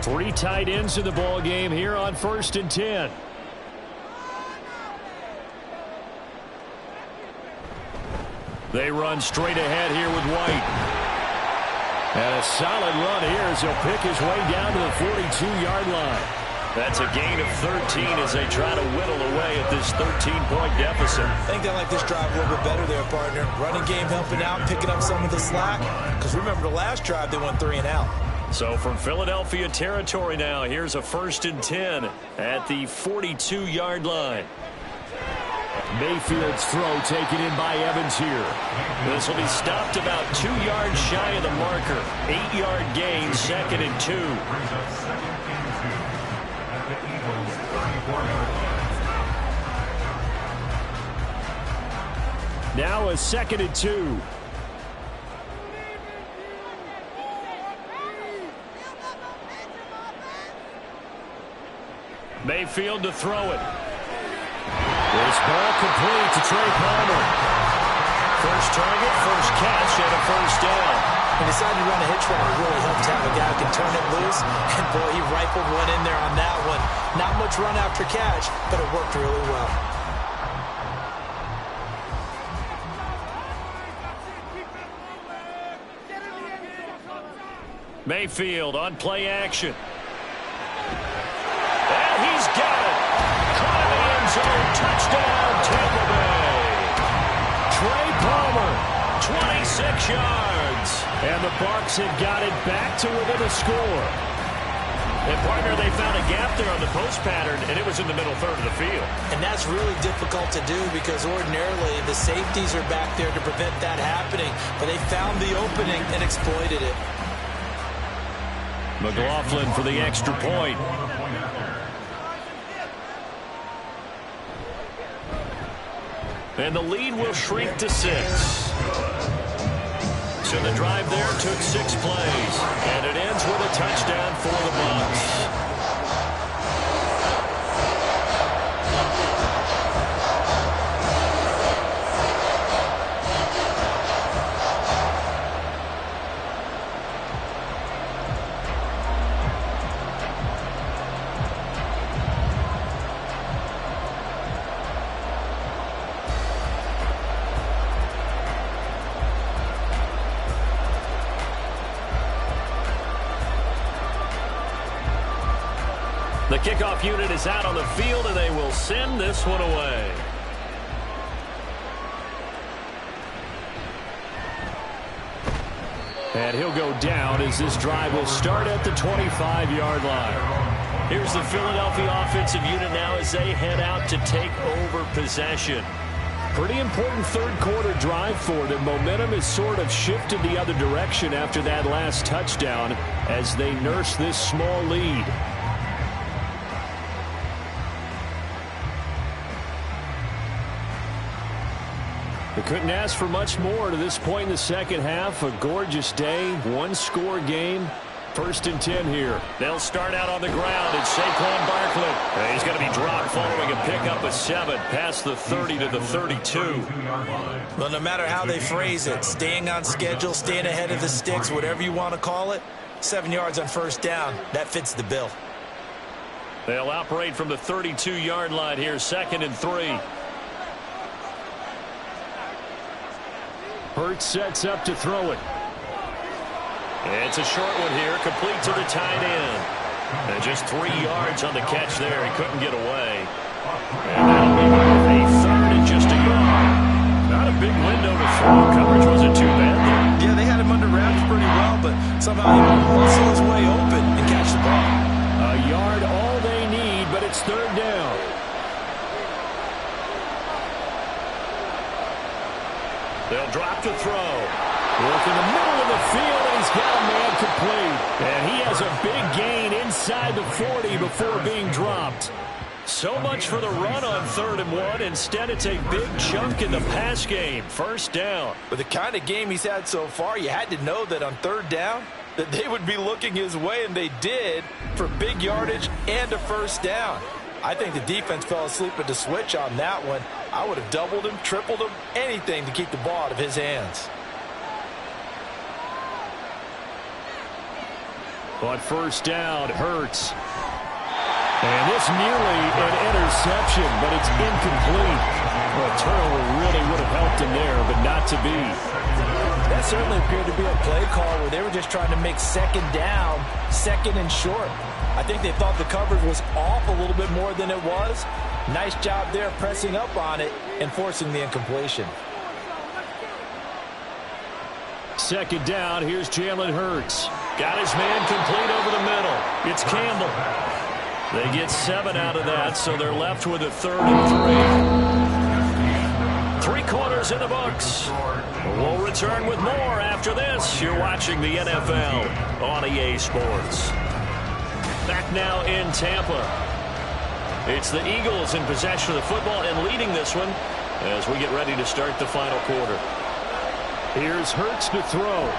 3 tight ends in the ball game here on 1st and 10. They run straight ahead here with White. And a solid run here as he'll pick his way down to the 42-yard line. That's a gain of 13 as they try to whittle away at this 13-point deficit. I think they like this drive a little bit better there, partner. Running game helping out, picking up some of the slack. Because remember, the last drive they went 3-and-out. So from Philadelphia territory now, here's a 1st and 10 at the 42-yard line. Mayfield's throw taken in by Evans here. This will be stopped about 2 yards shy of the marker. 8-yard gain, 2nd and 2. Now a 2nd and 2. Mayfield to throw it. This ball complete to Trey Palmer. First target, first catch, and a 1st down. He decided to run a hitch route. It really helped to have a guy who can turn it loose. And, boy, he rifled one in there on that one. Not much run after catch, but it worked really well. Mayfield on play action. And he's got it. Caught in the end zone. Touchdown, Tampa Bay. Trey Palmer, 26 yards. And the Bucs have got it back to within a score. And, partner, they found a gap there on the post pattern, and it was in the middle third of the field. And that's really difficult to do because ordinarily the safeties are back there to prevent that happening. But they found the opening and exploited it. McLaughlin for the extra point. And the lead will shrink to 6. So the drive there took 6 plays. And it ends with a touchdown for the Bucs. The kickoff unit is out on the field, and they will send this one away. And he'll go down as this drive will start at the 25-yard line. Here's the Philadelphia offensive unit now as they head out to take over possession. Pretty important third-quarter drive for them. Momentum has sort of shifted the other direction after that last touchdown as they nurse this small lead. They couldn't ask for much more to this point in the second half. A gorgeous day, one-score game. 1st and 10 here. They'll start out on the ground. It's Saquon Barkley. He's going to be dropped following a pickup of 7 past the 30 to the 32. Well, no matter how they phrase it, staying on schedule, staying ahead of the sticks, whatever you want to call it, 7 yards on 1st down, that fits the bill. They'll operate from the 32-yard line here, 2nd and 3. Hurts sets up to throw it. It's a short one here, complete to the tight end. And just 3 yards on the catch there. He couldn't get away. And that'll be a 3rd and just a yard. Not a big window to throw. Coverage wasn't too bad there. Yeah, they had him under wraps pretty well, but somehow he muscle his way open and catch the ball. A yard all they need, but it's 3rd down. They'll drop to throw. Work in the middle of the field, and he's got a man complete. And he has a big gain inside the 40 before being dropped. So much for the run on 3rd and 1. Instead, it's a big chunk in the pass game. 1st down. With the kind of game he's had so far, you had to know that on 3rd down, that they would be looking his way, and they did, for big yardage and a 1st down. I think the defense fell asleep at the switch on that one. I would have doubled him, tripled him, anything to keep the ball out of his hands. On 1st down, Hurts. And this nearly an interception, but it's incomplete. Well, a turnover really would have helped him there, but not to be. That certainly appeared to be a play call where they were just trying to make 2nd down, 2nd and short. I think they thought the coverage was off a little bit more than it was. Nice job there pressing up on it and forcing the incompletion. 2nd down, here's Jalen Hurts. Got his man complete over the middle. It's Campbell. They get 7 out of that, so they're left with a 3rd and 3. 3 quarters in the books. We'll return with more after this. You're watching the NFL on EA Sports. Back now in Tampa. It's the Eagles in possession of the football and leading this one as we get ready to start the final quarter. Here's Hurts to throw.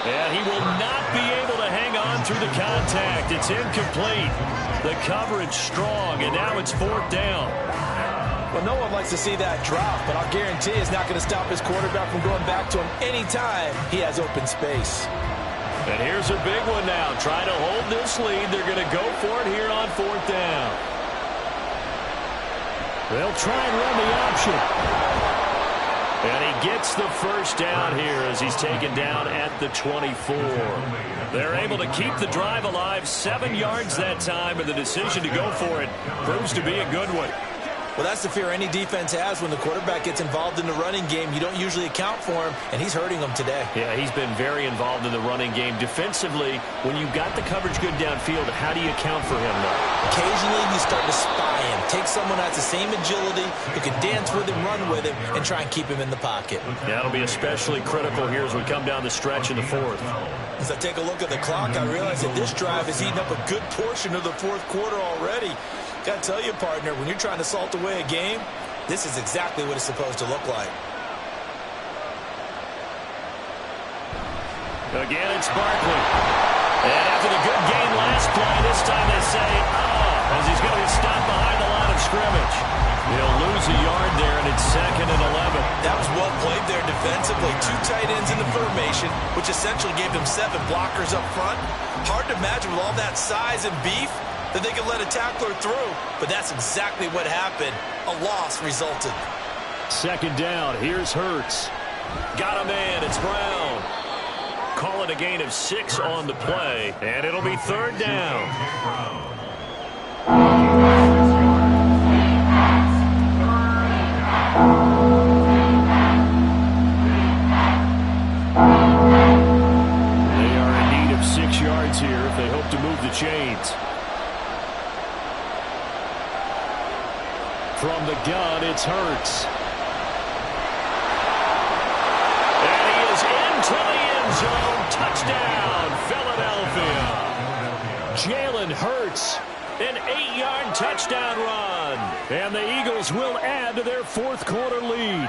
And he will not be able to hang on through the contact. It's incomplete. The coverage strong, and now it's 4th down. Well, no one likes to see that drop, but I'll guarantee it's not going to stop his quarterback from going back to him anytime he has open space. And here's a big one now. Trying to hold this lead. They're going to go for it here on 4th down. They'll try and run the option. And he gets the first down here as he's taken down at the 24. They're able to keep the drive alive. 7 yards that time, and the decision to go for it proves to be a good one. Well, that's the fear any defense has when the quarterback gets involved in the running game. You don't usually account for him, and he's hurting them today. Yeah, he's been very involved in the running game. Defensively, when you've got the coverage good downfield, how do you account for him, though? Occasionally, you start to spy him. Take someone that has the same agility, who can dance with him, run with him, and try and keep him in the pocket. That'll be especially critical here as we come down the stretch in the 4th. As I take a look at the clock, I realize that this drive has eaten up a good portion of the 4th quarter already. Got to tell you, partner, when you're trying to salt away a game, this is exactly what it's supposed to look like. Again, it's Barkley. And after the good game last play, this time they say, as he's going to get stopped behind the line of scrimmage. He'll lose a yard there, and it's 2nd and 11. That was well played there defensively. 2 tight ends in the formation, which essentially gave them 7 blockers up front. Hard to imagine with all that size and beef that they could let a tackler through, but that's exactly what happened. A loss resulted. 2nd down. Here's Hurts. Got a man. It's Brown. Call it a gain of 6 on the play, and it'll be 3rd down. They are in need of 6 yards here if they hope to move the chains. From the gun, it's Hurts. And he is into the end zone. Touchdown, Philadelphia. Jalen Hurts, an 8-yard touchdown run. And the Eagles will add to their 4th quarter lead.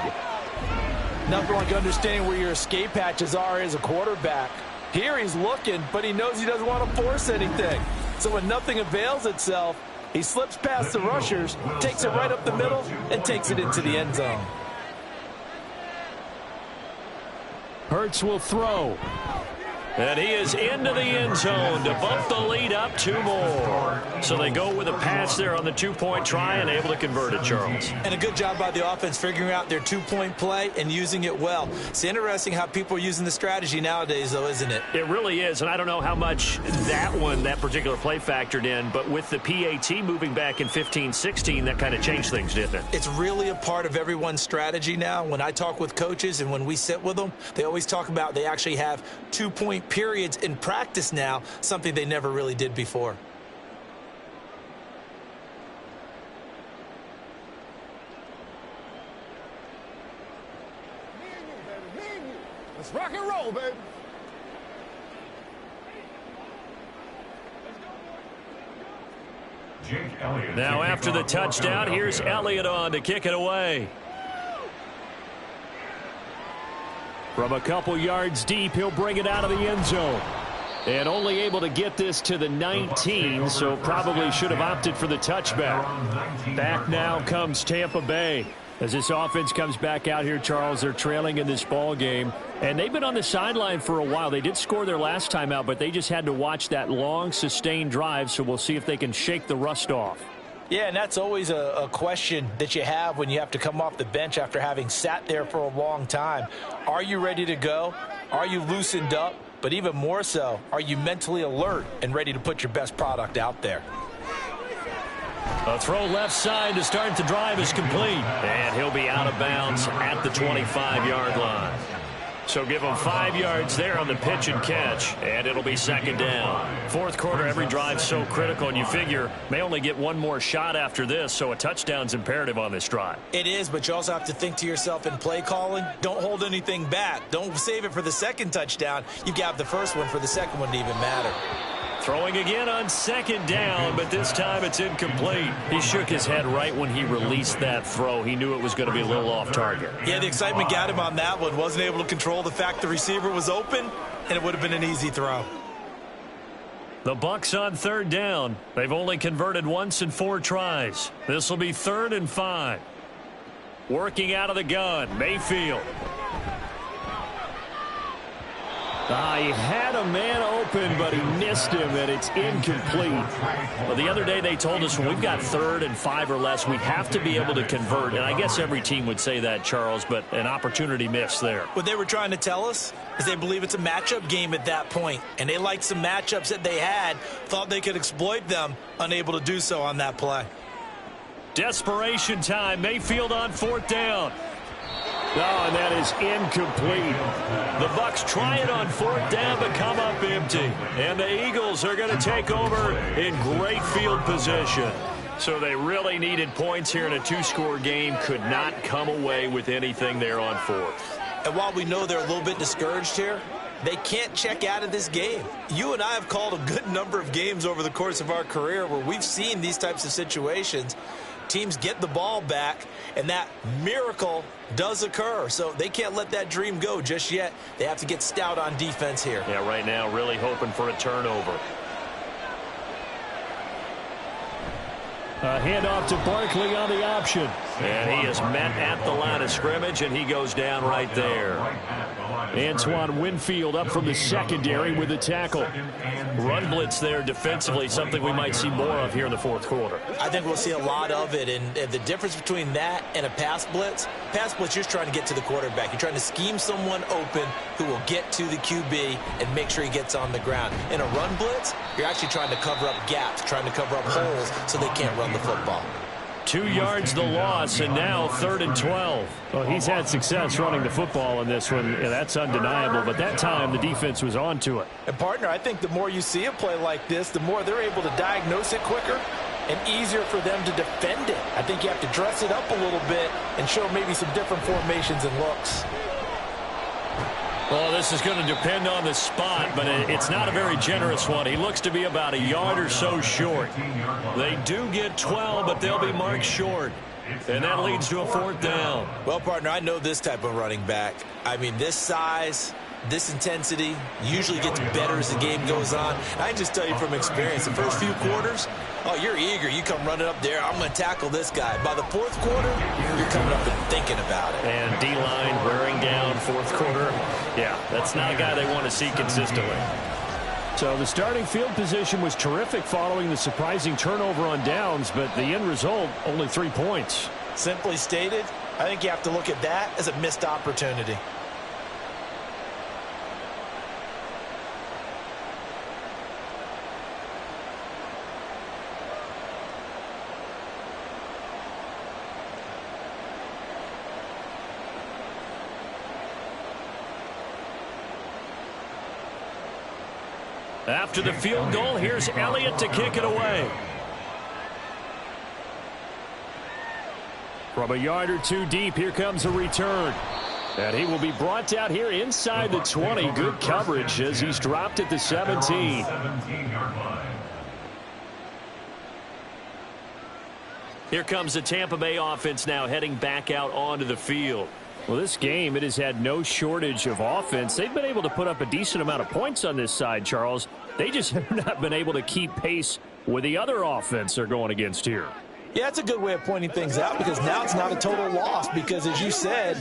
Nothing like understanding where your escape hatches are as a quarterback. Here he's looking, but he knows he doesn't want to force anything. So when nothing avails itself, he slips past the rushers, takes it right up the middle, and takes it into the end zone. Hurts will throw. And he is into the end zone to bump the lead up 2 more. So they go with a pass there on the 2-point try and able to convert it, Charles. And a good job by the offense figuring out their 2-point play and using it well. It's interesting how people are using the strategy nowadays, though, isn't it? It really is, and I don't know how much that particular play factored in, but with the PAT moving back in 15-16, that kind of changed things, didn't it? It's really a part of everyone's strategy now. When I talk with coaches and when we sit with them, they always talk about they actually have 2-point periods in practice now, something they never really did before. Let's rock and roll, baby. Now after the touchdown, here's Elliott on to kick it away. From a couple yards deep, he'll bring it out of the end zone. And only able to get this to the 19, so probably should have opted for the touchback. Back now comes Tampa Bay. As this offense comes back out here, Charles, they're trailing in this ball game. And they've been on the sideline for a while. They did score their last time out, but they just had to watch that long, sustained drive, so we'll see if they can shake the rust off. Yeah, and that's always a question that you have when you have to come off the bench after having sat there for a long time. Are you ready to go? Are you loosened up? But even more so, are you mentally alert and ready to put your best product out there? A throw left side to start the drive is complete. And he'll be out of bounds at the 25-yard line. So give him 5 yards there on the pitch and catch, and it'll be 2nd down. 4th quarter, every drive so critical, and you figure may only get one more shot after this, so a touchdown's imperative on this drive. It is, but you also have to think to yourself in play calling, don't hold anything back. Don't save it for the 2nd touchdown. You've got the first one for the 2nd one to even matter. Throwing again on 2nd down, but this time it's incomplete. He shook his head right when he released that throw. He knew it was going to be a little off target. Yeah, the excitement got him on that one. Wasn't able to control the fact the receiver was open, and it would have been an easy throw. The Bucs on 3rd down. They've only converted once in 4 tries. This will be 3rd and 5. Working out of the gun, Mayfield. He had a man open, but he missed him, and it's incomplete. Well, the other day they told us when we've got 3rd and 5 or less, we have to be able to convert. And I guess every team would say that, Charles, but an opportunity missed there. What they were trying to tell us is they believe it's a matchup game at that point, and they liked some matchups that they had, thought they could exploit them, unable to do so on that play. Desperation time. Mayfield on 4th down. And that is incomplete. The Bucs try it on 4th down, but come up empty. And the Eagles are going to take over in great field position. So they really needed points here in a 2-score game. Could not come away with anything there on 4th. And while we know they're a little bit discouraged here, they can't check out of this game. You and I have called a good number of games over the course of our career where we've seen these types of situations. Teams get the ball back, and that miracle does occur. So they can't let that dream go just yet. They have to get stout on defense here. Yeah, right now really hoping for a turnover. A handoff to Barkley on the option. And he is met at the line of scrimmage, and he goes down right there. Antoine Winfield up from the secondary with the tackle. Run blitz there defensively, something we might see more of here in the 4th quarter. I think we'll see a lot of it, and the difference between that and a pass blitz, you're just trying to get to the quarterback. You're trying to scheme someone open who will get to the QB and make sure he gets on the ground. In a run blitz, you're actually trying to cover up gaps, trying to cover up holes so they can't run the football. 2 yards the loss, and now 3rd and 12. Well, he's had success running the football in this one, and that's undeniable. But that time, the defense was on to it. And, partner, I think the more you see a play like this, the more they're able to diagnose it quicker and easier for them to defend it. I think you have to dress it up a little bit and show maybe some different formations and looks. Well, this is going to depend on the spot, but it's not a very generous one. He looks to be about a yard or so short. They do get 12, but they'll be marked short. And that leads to a 4th down. Well, partner, I know this type of running back. I mean, this size, this intensity usually gets better as the game goes on. And I can just tell you from experience, the first few quarters, you're eager. You come running up there, I'm going to tackle this guy. By the 4th quarter, you're coming up and thinking about it. And D-line wearing down 4th quarter. Yeah, that's not a guy they want to see consistently. So the starting field position was terrific following the surprising turnover on downs, but the end result, only 3 points. Simply stated, I think you have to look at that as a missed opportunity. After the field goal, here's Elliott to kick it away. From a yard or 2 deep, here comes a return. And he will be brought down here inside the 20. Good coverage as he's dropped at the 17. Here comes the Tampa Bay offense now heading back out onto the field. Well, this game, it has had no shortage of offense. They've been able to put up a decent amount of points on this side, Charles. They just have not been able to keep pace with the other offense they're going against here. Yeah, that's a good way of pointing things out because now it's not a total loss because, as you said,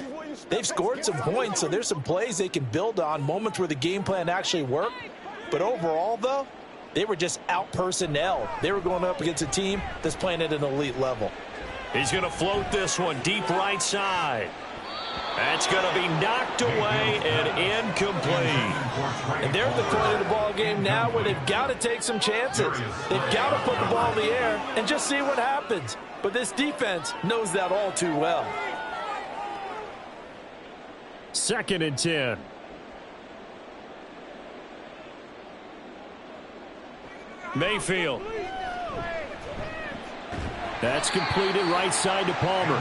they've scored some points, so there's some plays they can build on, moments where the game plan actually worked. But overall, though, they were just out-personnel. They were going up against a team that's playing at an elite level. He's going to float this one deep right side. That's going to be knocked away and incomplete. And they're at the point of the ball game now where they've got to take some chances. They've got to put the ball in the air and just see what happens. But this defense knows that all too well. 2nd and 10. Mayfield. That's completed right side to Palmer.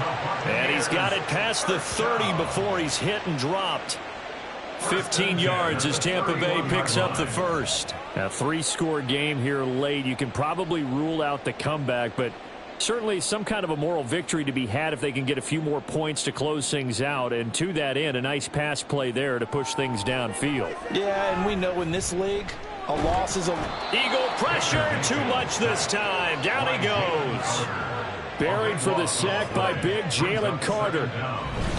And he's got it past the 30 before he's hit and dropped. 15 yards as Tampa Bay picks up the first. A 3-score game here late. You can probably rule out the comeback, but certainly some kind of a moral victory to be had if they can get a few more points to close things out. And to that end, a nice pass play there to push things downfield. Yeah, and we know in this league, a loss is a... Eagle pressure, too much this time. Down he goes. Buried for the sack by big Jalen Carter.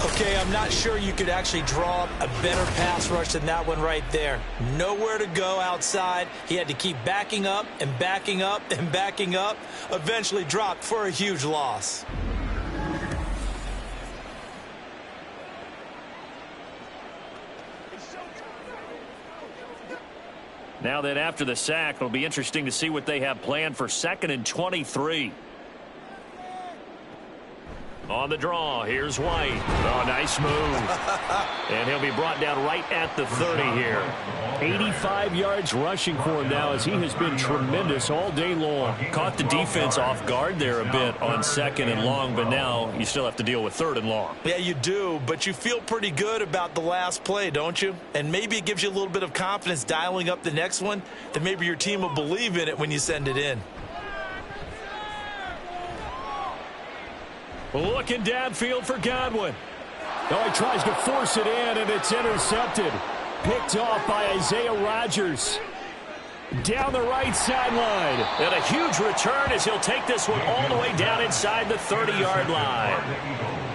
Okay, I'm not sure you could actually draw up a better pass rush than that one right there. Nowhere to go outside. He had to keep backing up and backing up and backing up. Eventually dropped for a huge loss. Now then, after the sack, it'll be interesting to see what they have planned for 2nd and 23. On the draw, here's White. Oh, nice move. And he'll be brought down right at the 30 here. 85 yards rushing for him now as he has been tremendous all day long. Caught the defense off guard there a bit on 2nd and long, but now you still have to deal with 3rd and long. Yeah, you do, but you feel pretty good about the last play, don't you? And maybe it gives you a little bit of confidence dialing up the next one, that maybe your team will believe in it when you send it in. Looking downfield for Godwin. Oh, he tries to force it in, and it's intercepted. Picked off by Isaiah Rodgers. Down the right sideline. And a huge return as he'll take this one all the way down inside the 30-yard line.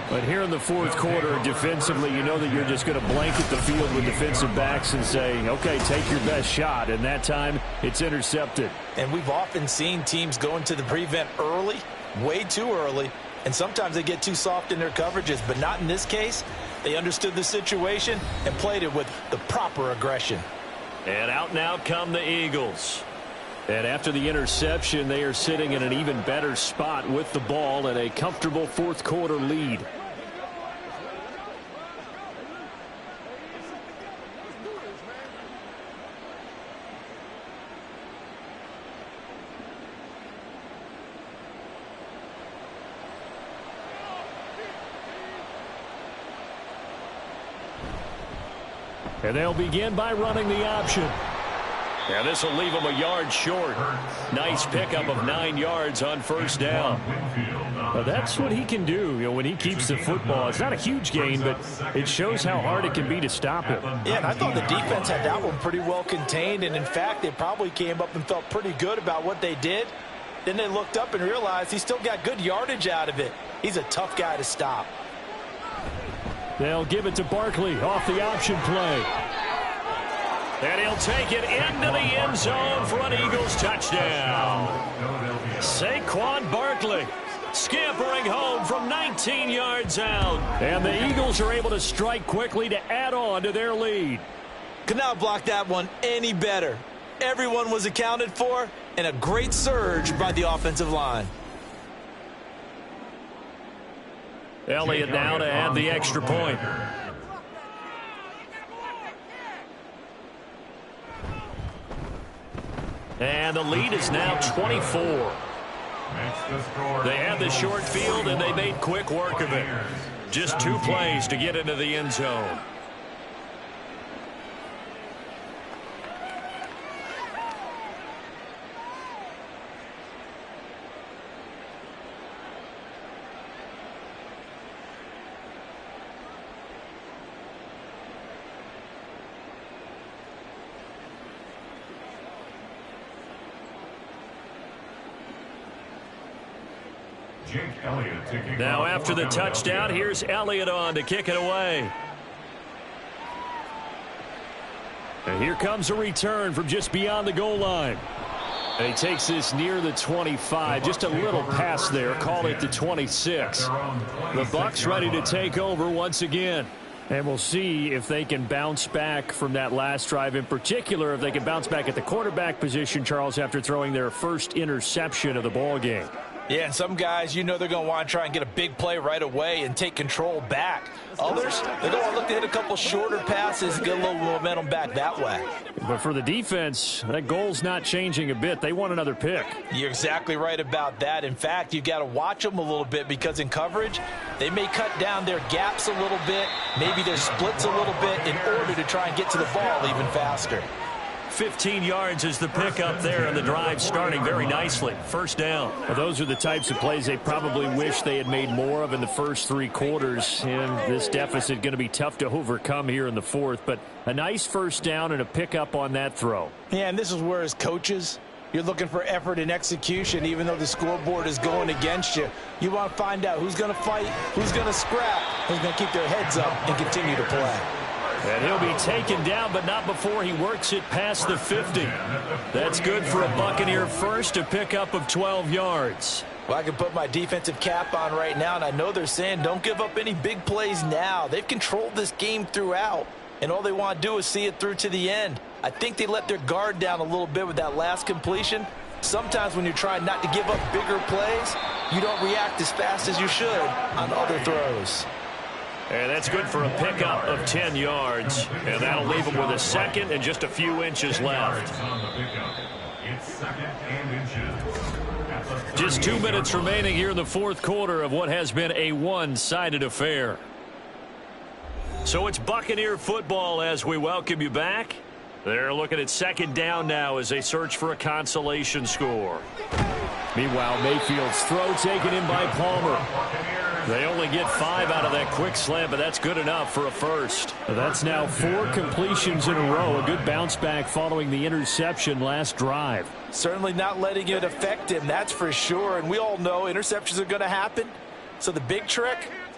But here in the 4th quarter, defensively, you know that you're just going to blanket the field with defensive backs and say, okay, take your best shot. And that time, it's intercepted. And we've often seen teams go into the prevent early, way too early, and sometimes they get too soft in their coverages, but not in this case. They understood the situation and played it with the proper aggression. And out now come the Eagles. And after the interception, they are sitting in an even better spot with the ball and a comfortable 4th quarter lead. And they'll begin by running the option. And this will leave them a yard short. Nice pickup of 9 yards on 1st down. Well, that's what he can do, when he keeps the football. It's not a huge gain, but it shows how hard it can be to stop him. Yeah, and I thought the defense had that one pretty well contained, and in fact, they probably came up and felt pretty good about what they did. Then they looked up and realized he still got good yardage out of it. He's a tough guy to stop. They'll give it to Barkley off the option play. And he'll take it into the end zone for an Eagles touchdown. Saquon Barkley scampering home from 19 yards out. And the Eagles are able to strike quickly to add on to their lead. Could not block that one any better. Everyone was accounted for, and a great surge by the offensive line. Elliott now to add the extra point. And the lead is now 24. They had the short field, and they made quick work of it. Just 2 plays to get into the end zone. Now after the touchdown, here's Elliott on to kick it away. And here comes a return from just beyond the goal line. And he takes this near the 25. Just a little pass there. Call it the 26. The Bucs ready to take over once again. And we'll see if they can bounce back from that last drive. In particular, if they can bounce back at the quarterback position, Charles, after throwing their first interception of the ball game. Yeah, and some guys, they're going to want to try and get a big play right away and take control back. Others, they're going to look to hit a couple shorter passes and get a little momentum back that way. But for the defense, that goal's not changing a bit. They want another pick. You're exactly right about that. In fact, you've got to watch them a little bit because in coverage, they may cut down their gaps a little bit, maybe their splits a little bit in order to try and get to the ball even faster. 15 yards is the pickup there, and the drive starting very nicely. 1st down. Well, those are the types of plays they probably wish they had made more of in the first 3 quarters. And this deficit going to be tough to overcome here in the 4th. But a nice 1st down and a pickup on that throw. Yeah, and this is where as coaches, You're looking for effort and execution, even though the scoreboard is going against you. You want to find out who's going to fight, who's going to scrap, who's going to keep their heads up and continue to play. And he'll be taken down, but not before he works it past the 50. That's good for a Buccaneer first, a pickup of 12 yards. Well, I can put my defensive cap on right now, and I know they're saying don't give up any big plays now. They've controlled this game throughout, and all they want to do is see it through to the end. I think they let their guard down a little bit with that last completion. Sometimes when you're trying not to give up bigger plays, you don't react as fast as you should on other throws. And that's good for a pickup of 10 yards. And that'll leave him with a second and just a few inches left. Just 2 minutes remaining here in the fourth quarter of what has been a one-sided affair. So it's Buccaneer football as we welcome you back. They're looking at second down now as they search for a consolation score. Meanwhile, Mayfield's throw taken in by Palmer. They only get 5 out of that quick slant, but that's good enough for a first. That's now 4 completions in a row. A good bounce back following the interception last drive. Certainly not letting it affect him, that's for sure. And we all know interceptions are going to happen. So the big trick,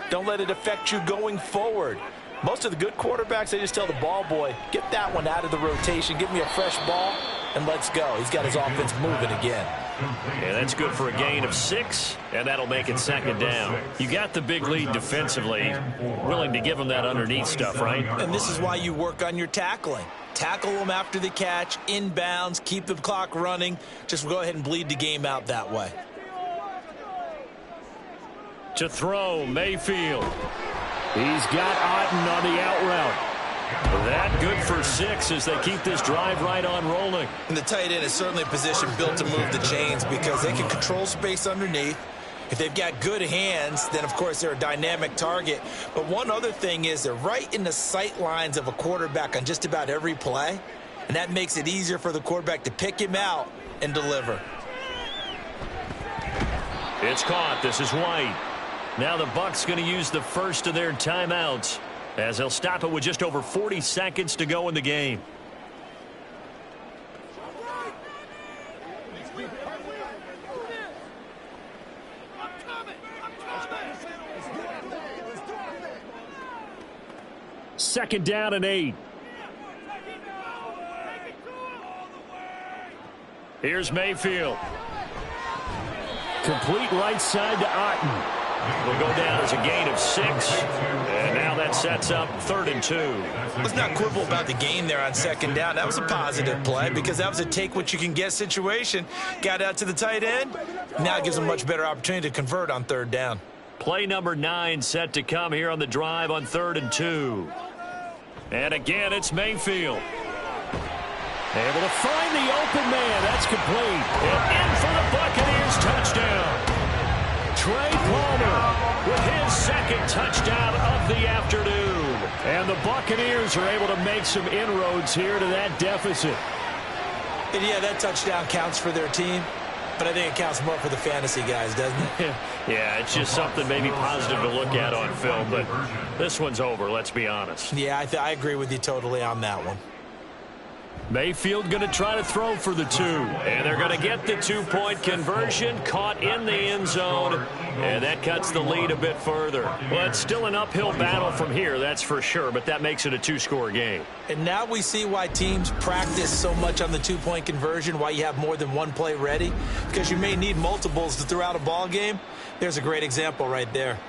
don't let it affect you going forward. Most of the good quarterbacks, they just tell the ball boy, get that one out of the rotation, give me a fresh ball, and let's go. He's got his offense moving again. Yeah, that's good for a gain of 6, and that'll make it second down. You got the big lead defensively, willing to give them that underneath stuff, right? And this is why you work on your tackling. Tackle them after the catch, inbounds, keep the clock running. Just go ahead and bleed the game out that way. To throw, Mayfield. He's got Otten on the out route. That good for 6 as they keep this drive right on rolling. And the tight end is certainly a position built to move the chains because they can control space underneath. If they've got good hands, then, of course, they're a dynamic target. But one other thing is they're right in the sight lines of a quarterback on just about every play, and that makes it easier for the quarterback to pick him out and deliver. It's caught. This is White. Now the Bucs going to use the first of their timeouts as they'll stop it with just over 40 seconds to go in the game. Second down and 8. Here's Mayfield. Complete right side to Otten. Will go down as a gain of 6. And now that sets up 3rd and 2. Let's not quibble about the gain there on second down. That was a positive play because that was a take-what-you-can-get situation. Got out to the tight end. Now it gives them a much better opportunity to convert on 3rd down. Play number 9 set to come here on the drive on 3rd and 2. And again, it's Mayfield. Able to find the open man. That's complete. And in for the Buccaneers touchdown. Trey Palmer with his second touchdown of the afternoon. And the Buccaneers are able to make some inroads here to that deficit. And yeah, that touchdown counts for their team, but I think it counts more for the fantasy guys, doesn't it? Yeah, it's just something maybe positive to look at on film, but this one's over, let's be honest. Yeah, I agree with you totally on that one. Mayfield going to try to throw for the 2. And they're going to get the 2-point conversion. Caught in the end zone. And that cuts the lead a bit further. Well, it's still an uphill battle from here, that's for sure. But that makes it a 2-score game. And now we see why teams practice so much on the 2-point conversion, why you have more than one play ready. Because you may need multiples to throw out a ball game. There's a great example right there.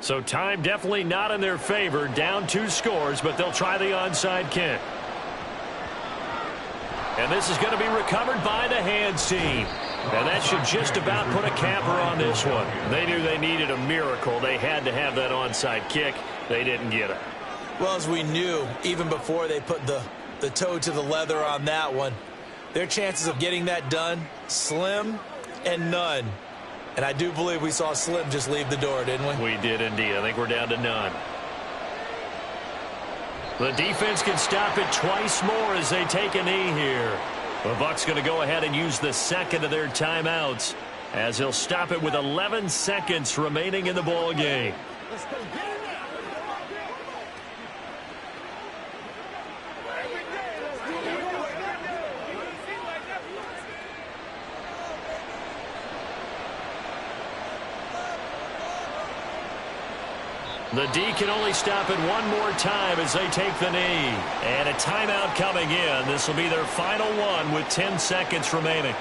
So time definitely not in their favor. Down 2 scores, but they'll try the onside kick. And this is going to be recovered by the hands team. And that should just about put a capper on this one. They knew they needed a miracle. They had to have that onside kick. They didn't get it. Well, as we knew, even before they put the toe to the leather on that one, their chances of getting that done, slim and none. And I do believe we saw Slim just leave the door, didn't we? We did indeed. I think we're down to none. The defense can stop it twice more as they take a knee here. The Bucs going to go ahead and use the second of their timeouts as they'll stop it with 11 seconds remaining in the ball game. Let's go. Get it now. The D can only stop it one more time as they take the knee. And a timeout coming in. This will be their final one with 10 seconds remaining.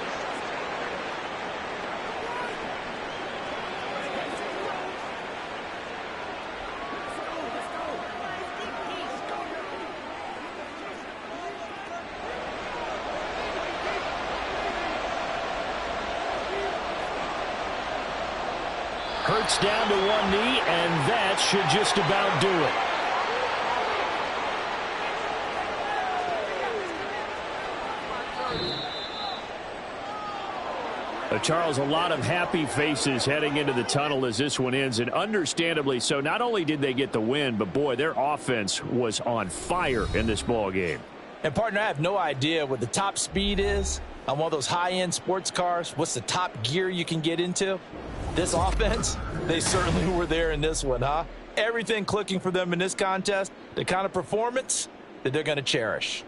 Hurts down to one knee, and that should just about do it. Charles, a lot of happy faces heading into the tunnel as this one ends, and understandably so. Not only did they get the win, but boy, their offense was on fire in this ball game. And partner, I have no idea what the top speed is on one of those high-end sports cars. What's the top gear you can get into? This offense, they certainly were there in this one, huh? Everything clicking for them in this contest, the kind of performance that they're going to cherish.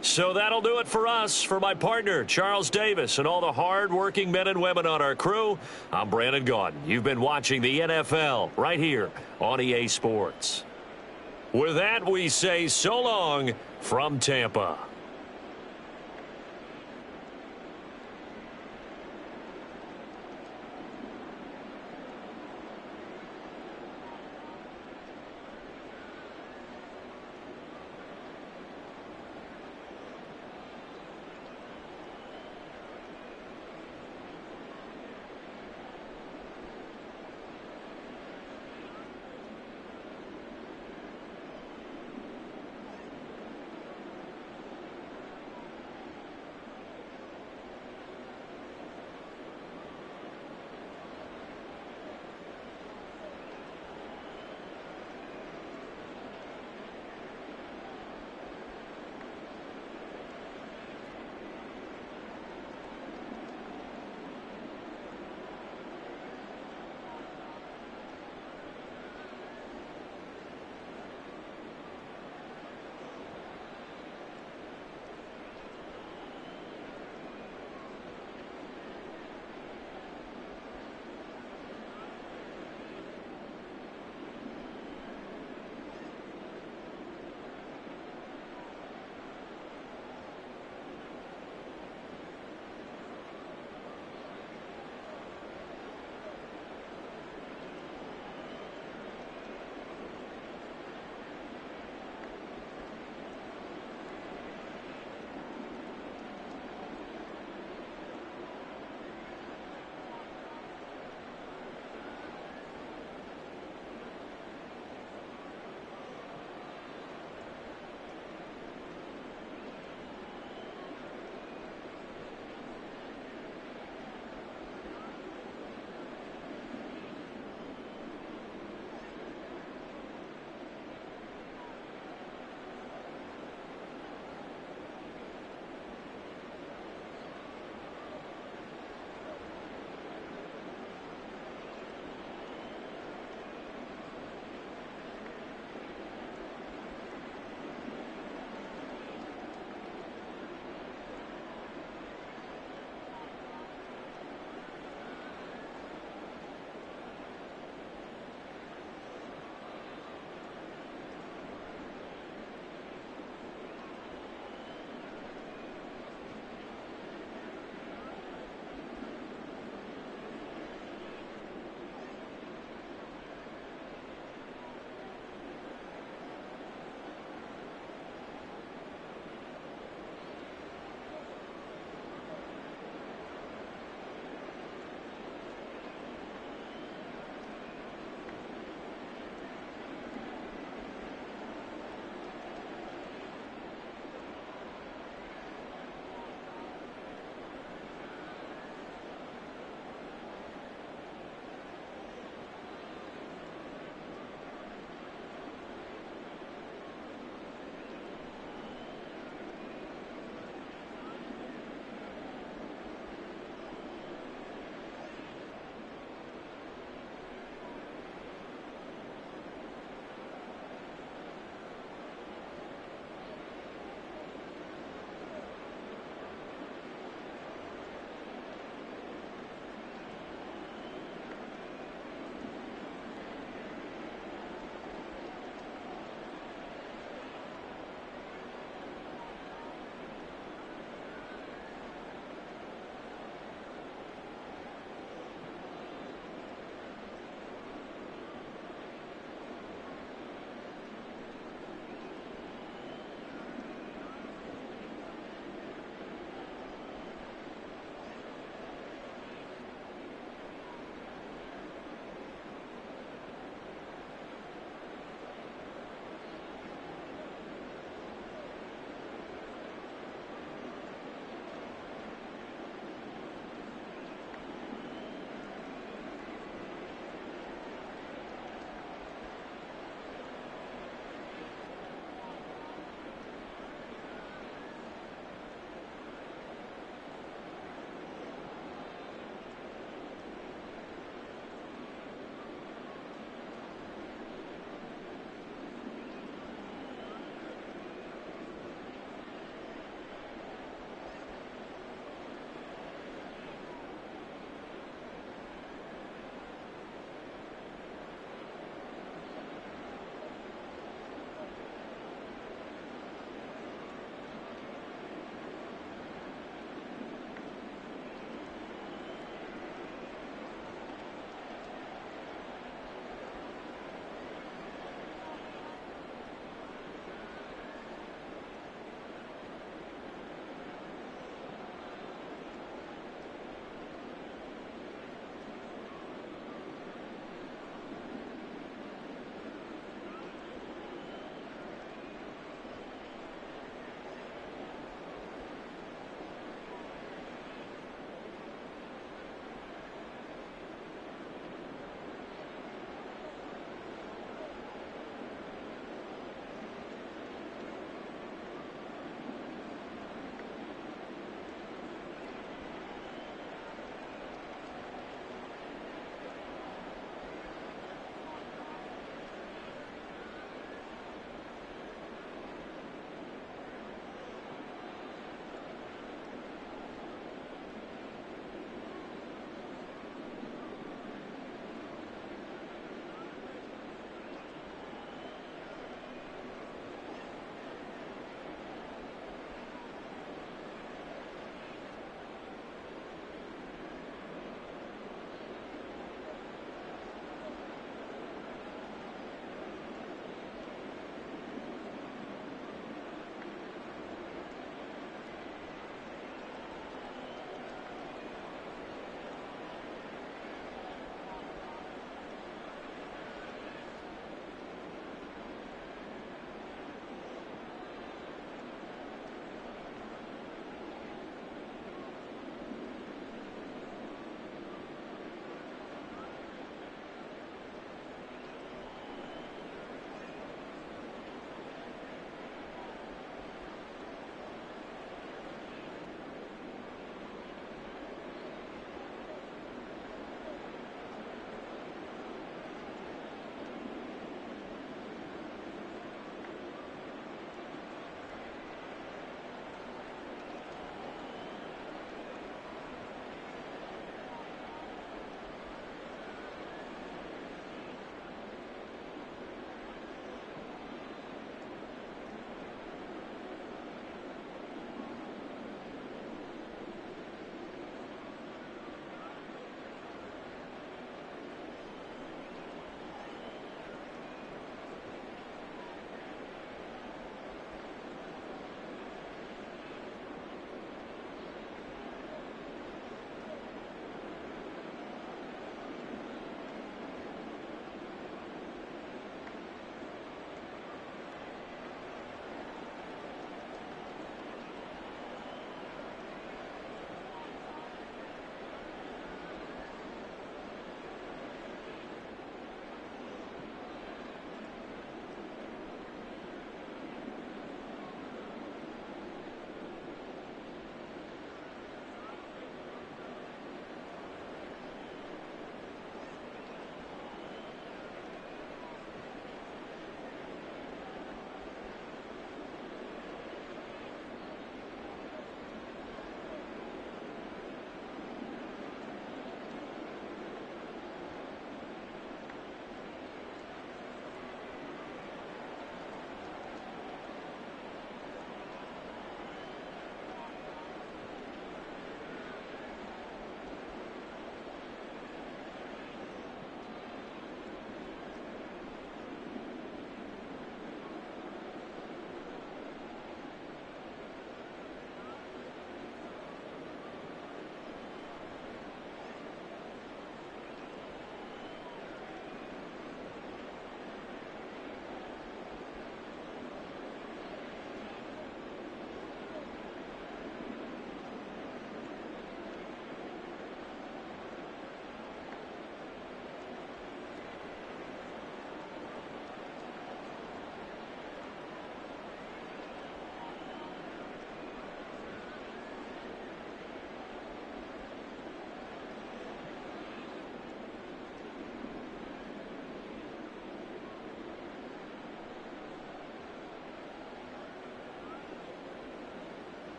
So that'll do it for us. For my partner, Charles Davis, and all the hard-working men and women on our crew, I'm Brandon Gaudin. You've been watching the NFL right here on EA Sports. With that, we say so long from Tampa.